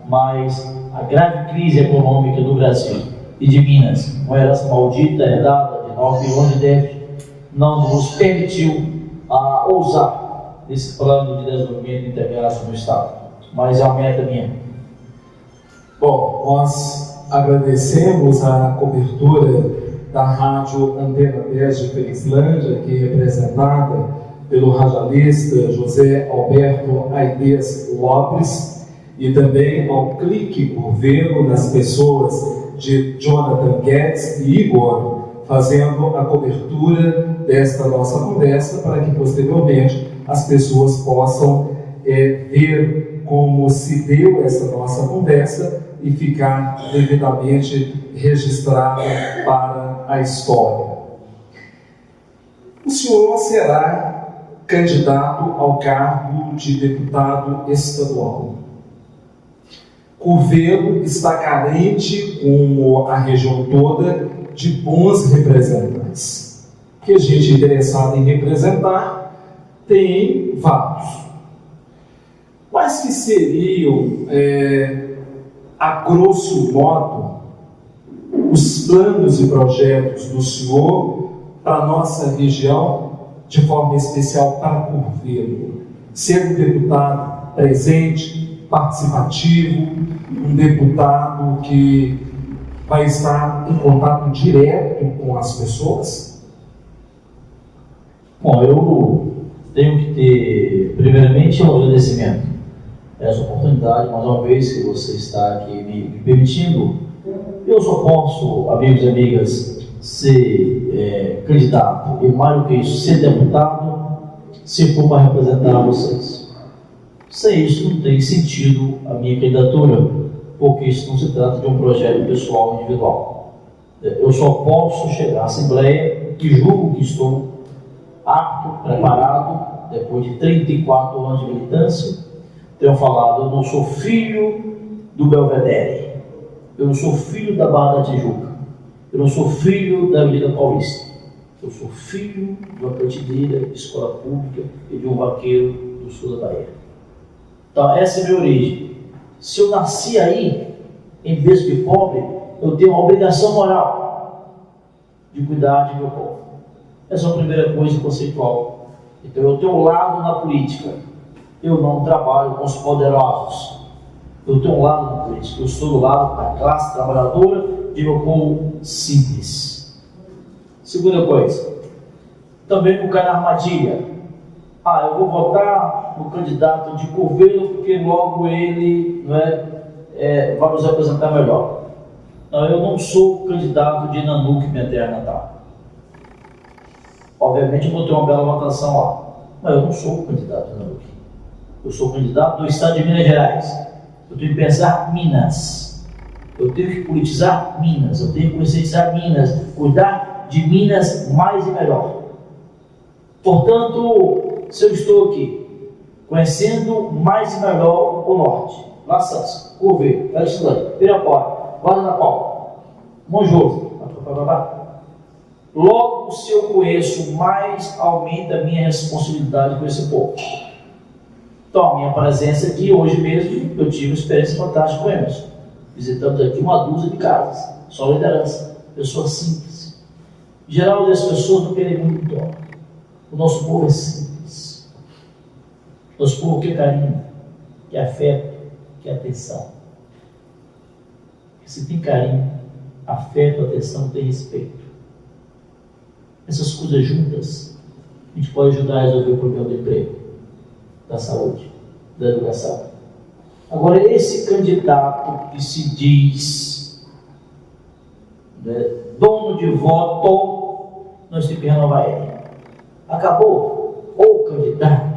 S2: mas a grave crise econômica do Brasil e de Minas, uma herança maldita herdada de 9 bilhões de déficit, não nos permitiu ousar esse plano de desenvolvimento integrado no Estado. Mas é uma meta minha.
S1: Bom, nós agradecemos a cobertura da Rádio Antena 10 de Felizlândia, aqui representada pelo radialista José Alberto Aidez Lopes, e também ao Clique Curvelo, nas pessoas de Jonathan Guedes e Igor, fazendo a cobertura desta nossa conversa, para que posteriormente as pessoas possam ver como se deu essa nossa conversa e ficar devidamente registrada para a história. O senhor será candidato ao cargo de deputado estadual. Curvelo está carente, como a região toda, de bons representantes. Que a gente interessada em representar tem vários. Quais que seriam, a grosso modo, os planos e projetos do senhor para a nossa região, de forma especial para Curvelo? Ser um deputado presente, participativo, um deputado que vai estar em contato direto com as pessoas?
S2: Bom, eu tenho que ter, primeiramente, um agradecimento a essa oportunidade, mais uma vez que você está aqui me permitindo. Eu só posso, amigos e amigas, ser candidato, e mais do que isso, ser deputado, se for para representar vocês. Sem isso não tem sentido a minha candidatura, porque isso não se trata de um projeto pessoal individual. Eu só posso chegar à Assembleia, que julgo que estou apto, preparado, depois de 34 anos de militância. Tenho falado, eu não sou filho do Belvedere, eu não sou filho da Barra da Tijuca, eu não sou filho da Avenida Paulista, eu sou filho de uma cantineira de escola pública e de um vaqueiro do sul da Bahia. Então essa é a minha origem. Se eu nasci aí, em berço de pobre, eu tenho a obrigação moral de cuidar de meu povo. Essa é a primeira coisa conceitual. Então eu tenho um lado na política. Eu não trabalho com os poderosos. Eu tenho um lado na política. Eu sou do lado da classe trabalhadora, de meu povo simples. Segunda coisa, também não cai na armadilha. Eu vou votar no candidato de Curvelo porque logo ele vai nos representar melhor. Não, eu não sou candidato de Nanuque, minha terra natal. Obviamente eu vou ter uma bela votação lá, mas eu não sou candidato de Nanuque. Eu sou candidato do estado de Minas Gerais. Eu tenho que pensar Minas. Eu tenho que politizar Minas. Eu tenho que conscientizar Minas. Cuidar de Minas mais e melhor. Portanto, se eu estou aqui conhecendo mais e melhor o norte, La Santos, Curvelo, Felizlândia, Pirapora, Guarda-Pau, Monjoso, logo, se eu conheço mais, aumenta a minha responsabilidade com esse povo. Então, a minha presença aqui, hoje mesmo, eu tive uma experiência fantástica com eles. Visitamos aqui uma dúzia de casas, só liderança, pessoas simples. Em geral, as pessoas não querem muito dó. O nosso povo é simples. Nosso povo quer carinho, quer afeto, quer atenção. Se tem carinho, afeto, atenção, tem respeito. Essas coisas juntas, a gente pode ajudar a resolver o problema do emprego, da saúde, da educação. Agora, esse candidato que se diz, né, dono de voto, nós temos que renovar ele. Acabou o candidato,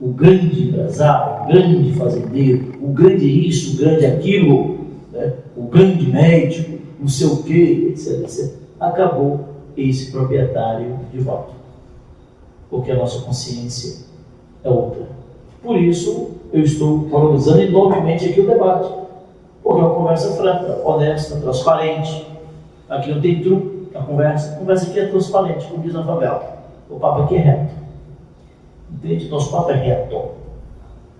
S2: o grande empresário, o grande fazendeiro, o grande isso, o grande aquilo, né, o grande médico, não sei o quê, etc, etc. Acabou esse proprietário de voto, porque a nossa consciência é outra. Por isso, eu estou valorizando enormemente aqui o debate, porque é uma conversa franca, honesta, transparente. Aqui não tem truque, a conversa aqui é transparente, como diz a favela. O papo aqui é reto. Entende? Nosso papo é reto.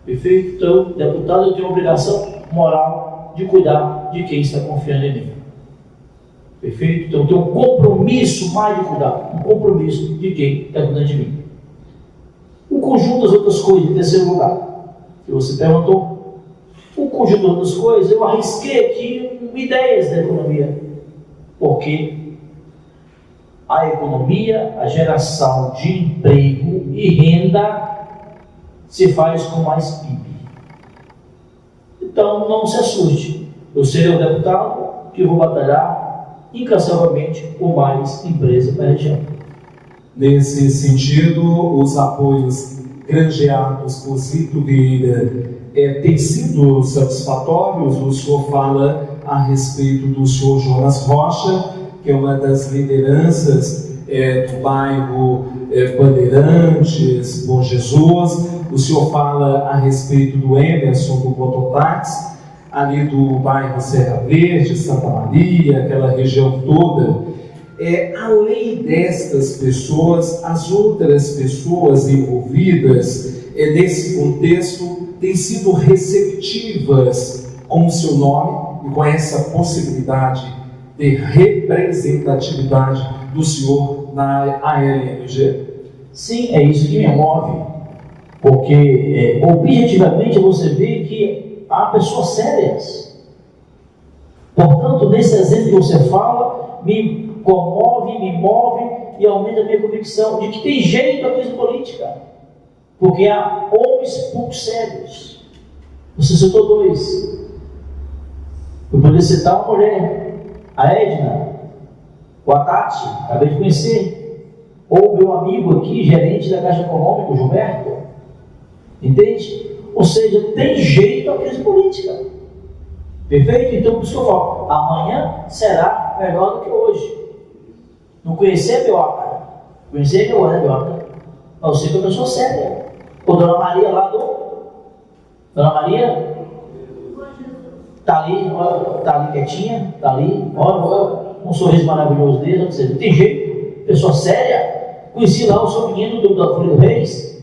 S2: Perfeito? Então, deputado, eu tenho a obrigação moral de cuidar de quem está confiando em mim. Perfeito? Então, eu tenho um compromisso mais de cuidar, um compromisso de quem está cuidando de mim. O conjunto das outras coisas, em terceiro lugar, que você perguntou, o conjunto das outras coisas, eu arrisquei aqui ideias da economia, porque a economia, a geração de emprego e renda se faz com mais PIB. Então, não se assuste, eu serei o deputado que vou batalhar incansavelmente por mais empresa para a região.
S1: Nesse sentido, os apoios granjeados por Zito Vieira têm sido satisfatórios. O senhor fala a respeito do senhor Jonas Rocha, que é uma das lideranças do bairro Bandeirantes, Bom Jesus. O senhor fala a respeito do Emerson, do Mototáxi, ali do bairro Serra Verde, Santa Maria, aquela região toda. Além destas pessoas, as outras pessoas envolvidas nesse contexto têm sido receptivas com o seu nome e com essa possibilidade de representatividade do senhor na ALMG?
S2: Sim, é isso que me move, porque objetivamente você vê que há pessoas sérias. Portanto, nesse exemplo que você fala, me comove, me move e aumenta a minha convicção de que tem jeito a crise política, porque há homens pouco sérios. Você citou dois. Eu poderia citar uma mulher, a Edna, o Atati, acabei de conhecer, ou meu amigo aqui, gerente da Caixa Econômica, o Gilberto. Entende? Ou seja, tem jeito a crise política. Perfeito? Então, por isso que eu falo, amanhã será melhor do que hoje. Não conhecer meu cara, conhecer meu né, meu. Eu sei que é uma pessoa séria. Ô, Dona Maria lá do. Dona Maria tá ali quietinha, tá ali, olha, um sorriso maravilhoso dele, ou seja, tem jeito, pessoa séria. Conheci lá o seu menino da Folha do Reis,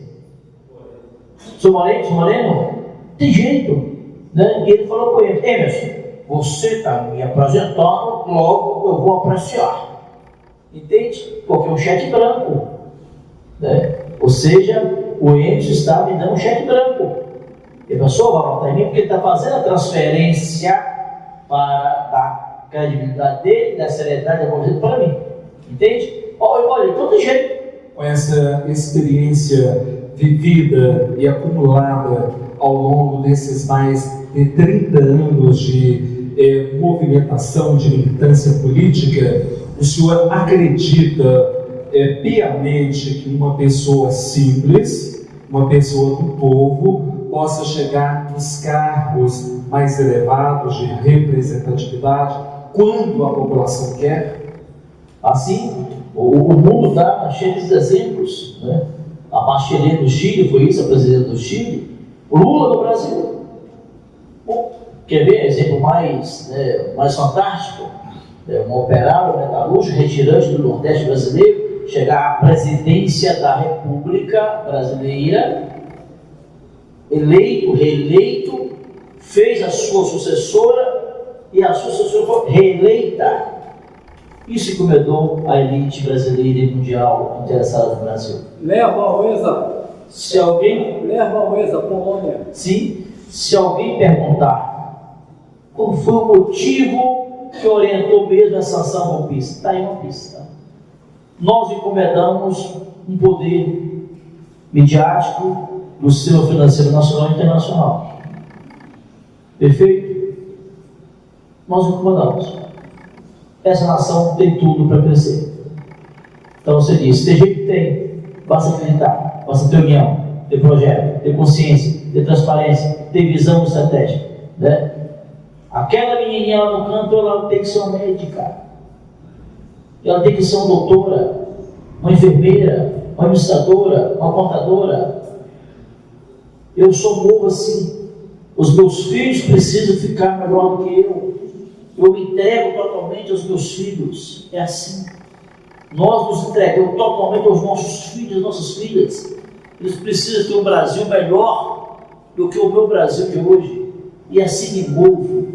S2: seu Moreno, tem jeito, né? E ele falou com ele: Emerson, você está me apresentando, logo eu vou apreciar. Entende? Porque é um cheque branco, né? Ou seja, o Emerson está me dando um cheque branco. Ele pensou, vai votar em mim porque ele está fazendo a transferência para dar credibilidade dele, da seriedade da para mim. Entende? Olha, então tem jeito.
S1: Com essa experiência vivida e acumulada ao longo desses mais de 30 anos de movimentação, de militância política, o senhor acredita piamente que uma pessoa simples, uma pessoa do povo, possa chegar nos cargos mais elevados de representatividade quando a população quer?
S2: Assim, o mundo está cheio de exemplos, né? A Bachelet do Chile foi isso, a presidente do Chile. O Lula do Brasil. Quer ver exemplo mais fantástico? Um operário metalúrgico retirante do Nordeste brasileiro chegar à presidência da República Brasileira, eleito, reeleito, fez a sua sucessora e a sua sucessora foi reeleita. Isso incomodou a elite brasileira e mundial interessada no Brasil.
S3: Leva a Uesa.
S2: Se alguém...
S3: Leva a Uesa, Polônia.
S2: Sim. Se alguém perguntar qual foi o motivo que orientou mesmo essa ação golpista? Está aí uma pista. Nós encomendamos um poder midiático do sistema financeiro nacional e internacional. Perfeito? Nós encomendamos. Essa nação tem tudo para crescer. Então você diz, tem jeito que tem, basta acreditar, basta ter união, ter projeto, ter consciência, ter transparência, ter visão estratégica, né? Aquela menininha lá no canto, ela tem que ser uma médica, ela tem que ser uma doutora, uma enfermeira, uma administradora, uma contadora. Eu sou novo assim, os meus filhos precisam ficar melhor do que eu me entrego totalmente aos meus filhos, é assim. Nós nos entregamos totalmente aos nossos filhos, às nossas filhas. Eles precisam ter um Brasil melhor do que o meu Brasil de hoje. E assim me movo,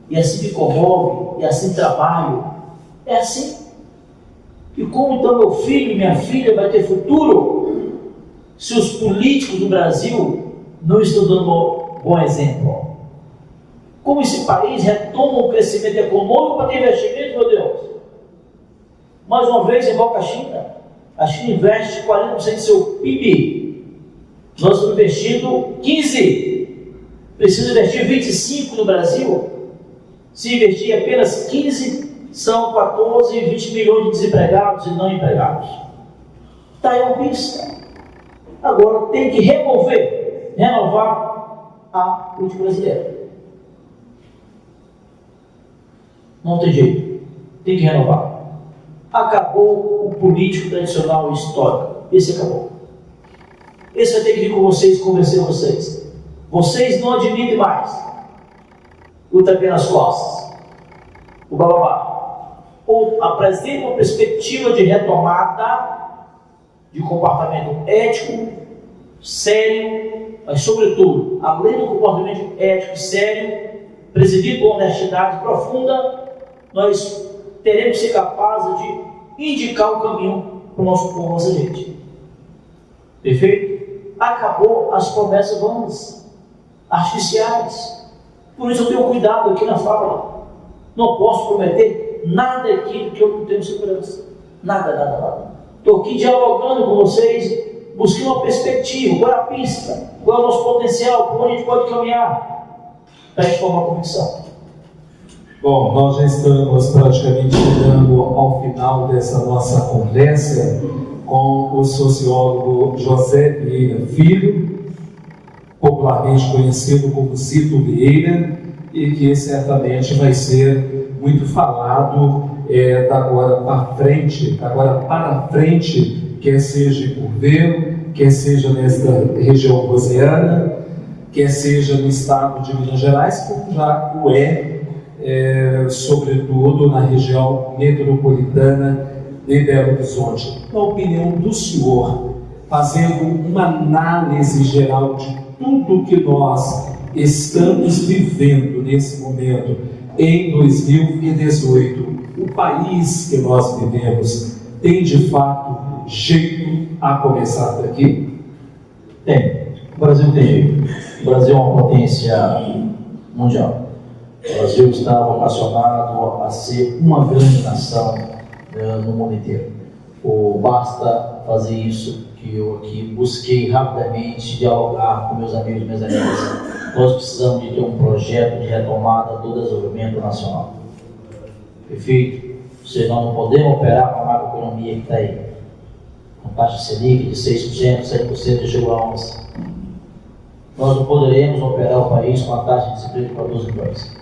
S2: e assim me comove, e assim trabalho. É assim. E como então meu filho e minha filha vai ter futuro se os políticos do Brasil não estão dando um bom exemplo? Como esse país retoma um crescimento econômico para ter investimento, meu Deus? Mais uma vez, invoca a China. A China investe 40% do seu PIB. Nós estamos investindo 15%. Precisa investir 25% no Brasil. Se investir apenas 15%, são 14, 20 milhões de desempregados e não empregados. Está aí uma pista. Agora tem que renovar a política brasileira. Não tem jeito. Tem que renovar. Acabou o político tradicional e histórico. Esse acabou. Esse vai ter que vir com vocês, convencer vocês. Vocês não admitem mais o tapinha nas costas, o bababá. Ou apresenta uma perspectiva de retomada de comportamento ético, sério, mas sobretudo, além do comportamento ético sério, presidido por honestidade profunda, nós teremos que ser capazes de indicar o caminho para o nosso povo, nossa gente. Perfeito? Acabou as promessas vãs, artificiais. Por isso eu tenho cuidado aqui na fala. Não posso prometer nada aqui que eu não tenho segurança. Nada. Estou aqui dialogando com vocês, buscando uma perspectiva, qual é a pista, qual é o nosso potencial, como a gente pode caminhar para a gente formar convicção.
S1: Bom, nós já estamos praticamente chegando ao final dessa nossa conversa com o sociólogo José Vieira Filho, popularmente conhecido como Cito Vieira, e que certamente vai ser muito falado da agora para frente, quer seja em Curvelo, quer seja nesta região roseana, quer seja no estado de Minas Gerais, como já o sobretudo na região metropolitana de Belo Horizonte. Na opinião do senhor, fazendo uma análise geral de tudo que nós estamos vivendo nesse momento, em 2018, o país que nós vivemos tem de fato jeito a começar daqui?
S2: Tem. O Brasil tem jeito. O Brasil é uma potência mundial. O Brasil está vocacionado a ser uma grande nação no mundo inteiro. Basta fazer isso que eu aqui busquei rapidamente dialogar com meus amigos e minhas amigas. Nós precisamos de ter um projeto de retomada do desenvolvimento nacional. Perfeito? Senão não podemos operar com a macroeconomia que está aí. Com taxa Selic de 6%, 7% já chegou a 11%. Nós não poderemos operar o país com a taxa de desemprego para 12 milhões.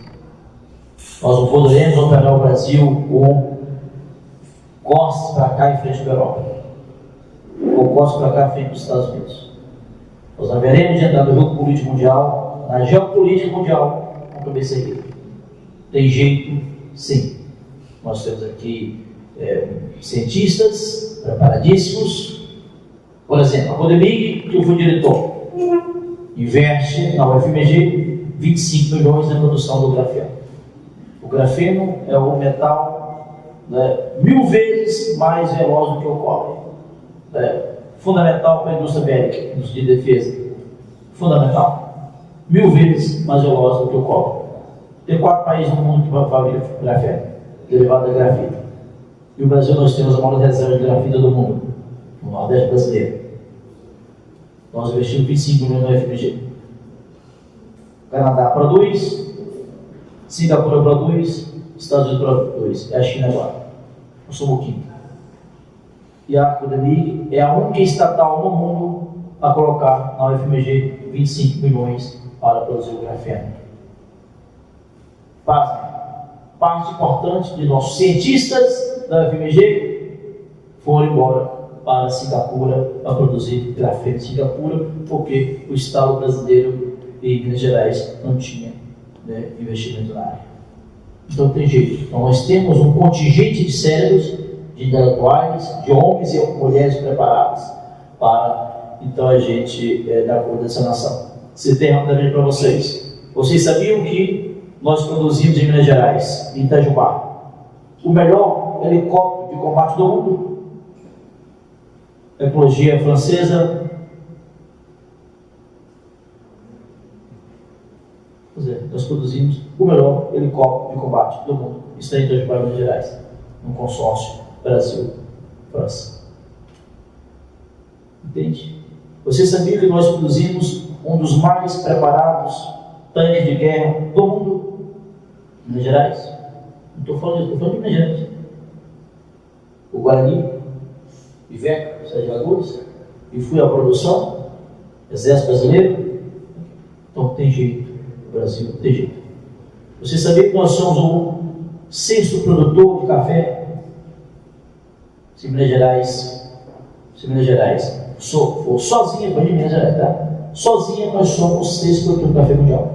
S2: Nós não poderemos operar o Brasil com costas para cá em frente para a Europa, ou costas para cá em frente para os Estados Unidos. Nós não veremos de entrar no jogo político mundial, na geopolítica mundial, com cabeça erguida. Tem jeito, sim. Nós temos aqui cientistas preparadíssimos. Por exemplo, a Codemig, que eu fui diretor, investe na UFMG 25 milhões na produção do grafeno. O grafeno é o metal 1000 vezes mais veloz do que o cobre. Fundamental para a indústria bélica, indústria de defesa. Fundamental. 1000 vezes mais veloz do que o cobre. Tem 4 países no mundo que fabricam grafeno, derivado da grafite. E o Brasil, nós temos a maior reserva de grafite do mundo, no Nordeste brasileiro. Nós investimos 25 milhões no FMG. O Canadá produz, Singapura produz, Estados Unidos produz, é a China agora. Nós somos o quinto. E a Codemig é a única estatal no mundo a colocar na UFMG 25 milhões para produzir o grafeno. Parte importante de nossos cientistas da UFMG foram embora para Singapura para produzir grafeno em Singapura, porque o Estado brasileiro e Minas Gerais não tinha, né, investimento na área. Então tem jeito. Então nós temos um contingente de cérebros, de intelectuais, de homens e mulheres preparados para, então, a gente dar conta dessa nação. Citei rapidamente para vocês. Vocês sabiam que nós produzimos em Minas Gerais, em Itajubá, o melhor helicóptero de combate do mundo? Tecnologia francesa. Pois é, nós produzimos o melhor helicóptero de combate do mundo. Está em Itajubá, Minas Gerais, num consórcio Brasil-França. Entende? Você sabia que nós produzimos um dos mais preparados tanques de guerra do mundo? Minas Gerais? Não estou falando de Minas Gerais. O Guarani, Iveco, Sérgio Lagoas, e fui à produção, Exército Brasileiro. Então tem jeito, o Brasil tem jeito. Você sabia que nós somos o 6º produtor de café? Se Minas Gerais for sozinha, para Minas Gerais, tá? Sozinha nós somos o 6º produtor de café mundial.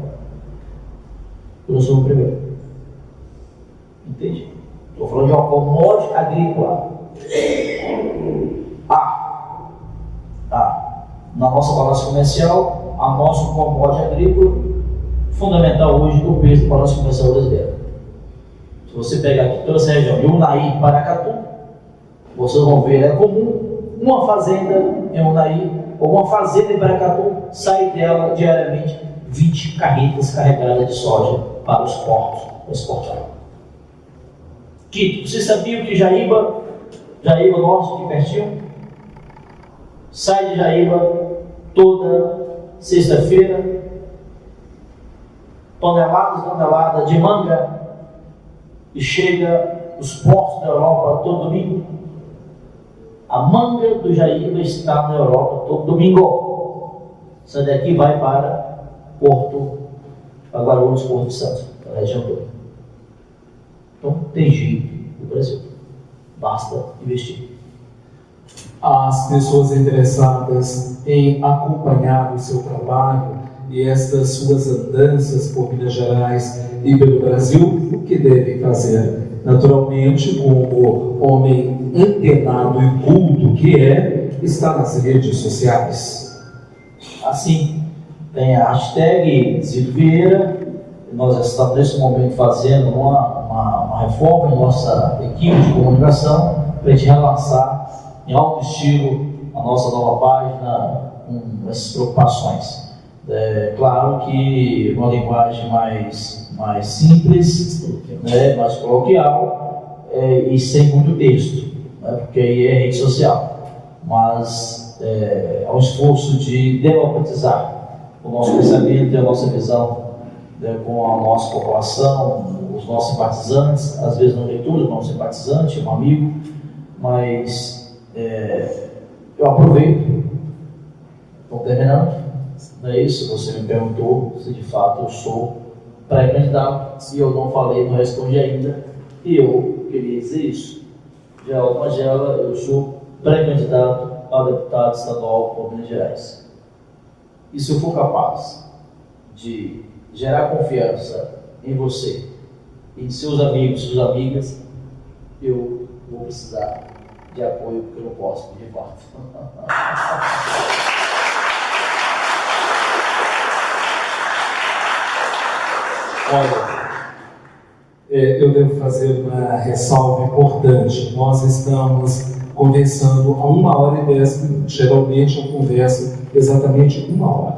S2: Nós somos o primeiro. Entende? Estou falando de uma commodity agrícola. Na nossa balança comercial, a nossa commodity agrícola fundamental hoje do peso da balança comercial brasileira. Se você pegar aqui toda essa região de Unai, Paracatu, vocês vão ver, é comum uma fazenda em Unai ou uma fazenda em Paracatu, sai dela diariamente 20 carretas carregadas de soja para os portos exportar. Quinto, você sabia que Jaíba nosso, aqui pertinho, sai de Jaíba toda sexta-feira, toneladas de manga, e chega os portos da Europa todo domingo. A manga do Jaíba está na Europa todo domingo. Sai daqui, vai para Guarulhos, Porto de Santos, para a região toda. Então tem jeito no Brasil, basta investir.
S1: As pessoas interessadas em acompanhar o seu trabalho e estas suas andanças por Minas Gerais e pelo Brasil, o que devem fazer? Naturalmente, como homem antenado e culto que é, está nas redes sociais.
S2: Assim, tem a hashtag Zito Vieira. Nós estamos nesse momento fazendo uma reforma em nossa equipe de comunicação para a gente relançar em alto estilo a nossa nova página com essas preocupações. Claro que uma linguagem mais simples, né, mais coloquial, e sem muito texto, né, porque aí é rede social. Mas é um esforço de democratizar o nosso pensamento e a nossa visão, né, com a nossa população, os nossos simpatizantes, às vezes não leitores, não simpatizante, um amigo, mas eu aproveito. Estou terminando. Não é isso? Você me perguntou se de fato eu sou pré-candidato. Se eu não falei, não respondi ainda. E eu queria dizer isso. Geraldo Magela, eu sou pré-candidato a deputado estadual por Minas Gerais. E se eu for capaz de gerar confiança em você, em seus amigos, suas amigas, eu vou precisar de apoio, porque eu não posso pedir voto.
S1: Olha, eu devo fazer uma ressalva importante. Nós estamos conversando há 1h10, geralmente eu converso exatamente 1 hora.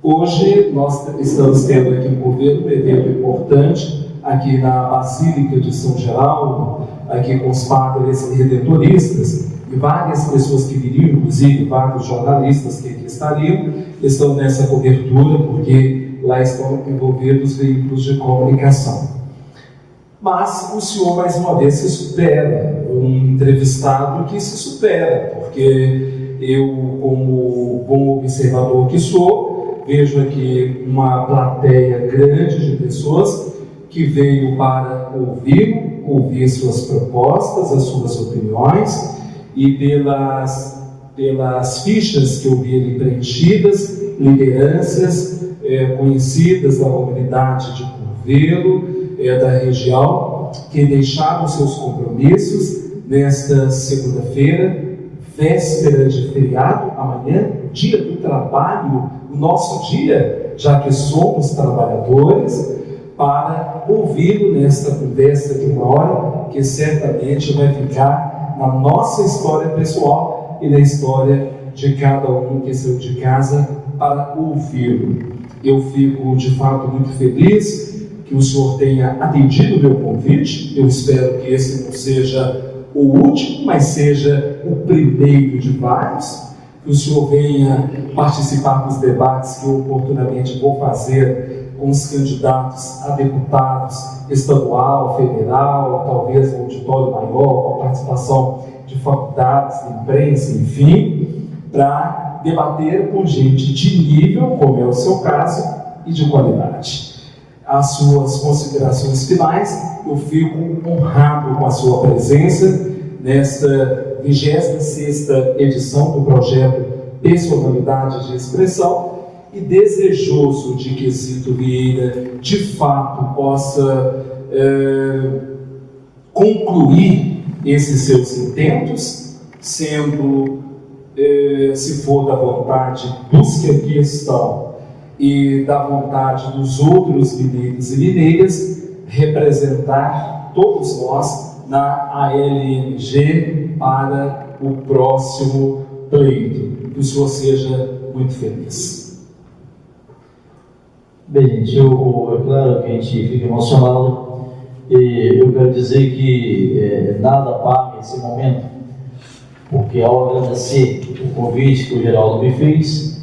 S1: Hoje nós estamos tendo aqui em Governo um evento importante aqui na Basílica de São Geraldo, aqui com os padres redentoristas, e várias pessoas que viriam, inclusive vários jornalistas que aqui estão nessa cobertura, porque lá estão envolvidos veículos de comunicação. Mas o senhor, mais uma vez, se supera, um entrevistado que se supera, porque eu, como bom observador que sou, vejo aqui uma plateia grande de pessoas que veio para ouvir suas propostas, as suas opiniões, e pelas fichas que eu vi ali preenchidas, lideranças conhecidas da comunidade de Curvelo, da região, que deixaram seus compromissos nesta segunda-feira, véspera de feriado, amanhã, dia do trabalho, o nosso dia, já que somos trabalhadores, para ouvi-lo nesta conversa de uma hora, que certamente vai ficar na nossa história pessoal e na história de cada um que saiu de casa para ouvi-lo. Eu fico, de fato, muito feliz que o senhor tenha atendido o meu convite. Eu espero que esse não seja o último, mas seja o primeiro de vários. Que o senhor venha participar dos debates que eu oportunamente vou fazer com os candidatos a deputados estadual, federal, talvez um auditório maior, com a participação de faculdades, de imprensa, enfim, para debater com gente de nível, como é o seu caso, e de qualidade. As suas considerações finais, eu fico honrado com a sua presença nesta 26ª edição do projeto Personalidade de Expressão e desejoso de que Zito Vieira, de fato, possa concluir esses seus intentos, sendo, se for da vontade dos que aqui estão, e da vontade dos outros mineiros e mineiras, representar todos nós na ALMG para o próximo pleito. Que o senhor seja muito feliz.
S2: Bem, gente, é claro que a gente fica emocionado, e eu quero dizer que nada paga esse momento, porque ao agradecer o convite que o Geraldo me fez,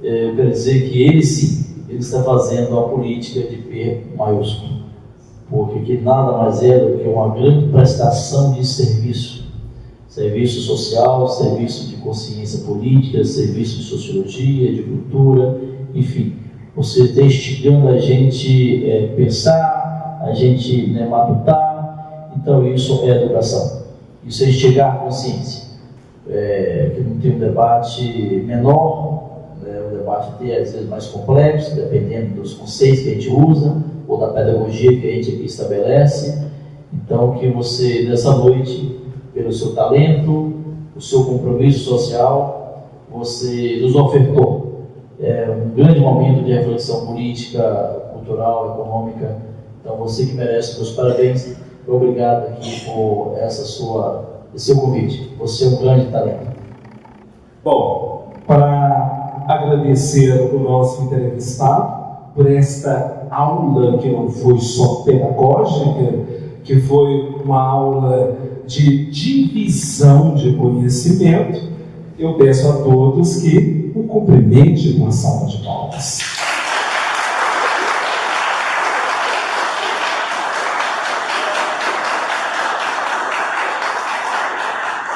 S2: eu quero dizer que ele sim, ele está fazendo a política de P maiúsculo, porque que nada mais é do que uma grande prestação de serviço social, serviço de consciência política, serviço de sociologia, de cultura, enfim, você está instigando a gente pensar, a gente matutar, então isso é educação, isso é instigar a consciência, que não tem um debate menor, o debate até às vezes mais complexo, dependendo dos conceitos que a gente usa, ou da pedagogia que a gente aqui estabelece. Então, que você, nessa noite, pelo seu talento, o seu compromisso social, você nos ofertou um grande momento de reflexão política, cultural, econômica. Então, você que merece meus parabéns, obrigado aqui por esse seu convite. Você é um grande talento.
S1: Bom, para agradecer o nosso entrevistado por esta aula que não foi só pedagógica, que foi uma aula de divisão de conhecimento, eu peço a todos que o cumprimentem com uma salva de palmas.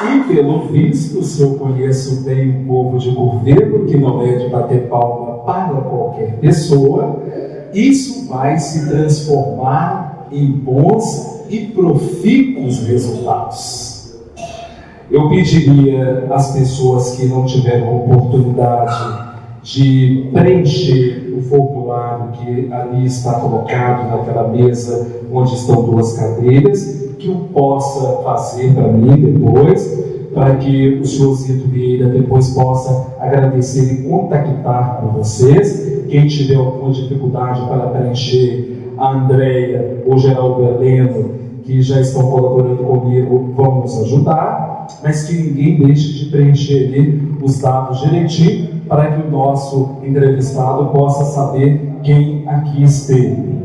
S1: E, pelo visto, se eu conheço bem o povo de Curvelo, que não é de bater palma para qualquer pessoa, isso vai se transformar em bons e profícuos resultados. Eu pediria às pessoas que não tiveram oportunidade de preencher o formulário que ali está colocado naquela mesa onde estão duas cadeiras, que o possa fazer para mim depois, para que o senhor Zito Vieira depois possa agradecer e contactar com vocês. Quem tiver alguma dificuldade para preencher, a Andréia ou Geraldo Heleno, que já estão colaborando comigo, vão nos ajudar, mas que ninguém deixe de preencher ali os dados direitinho, para que o nosso entrevistado possa saber quem aqui esteve.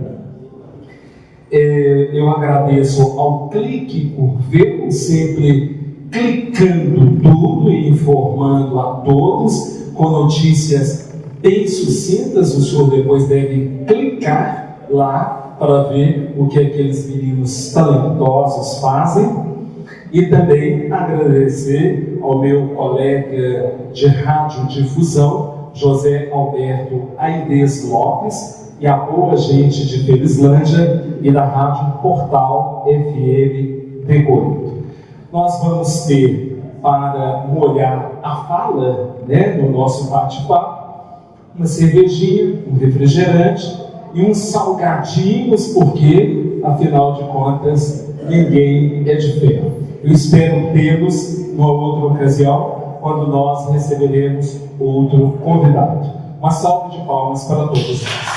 S1: Eu agradeço ao Clique por ver, sempre clicando tudo e informando a todos com notícias bem sucintas. O senhor depois deve clicar lá para ver o que aqueles meninos talentosos fazem. E também agradecer ao meu colega de radiodifusão, José Alberto Aidez Lopes, e a boa gente de Felizlândia e da Rádio Portal FM Degoito. Nós vamos ter, para molhar a fala, no nosso bate-papo, uma cervejinha, um refrigerante e uns salgadinhos, porque, afinal de contas, ninguém é de ferro. Eu espero tê-los numa outra ocasião, quando nós receberemos outro convidado. Uma salva de palmas para todos nós.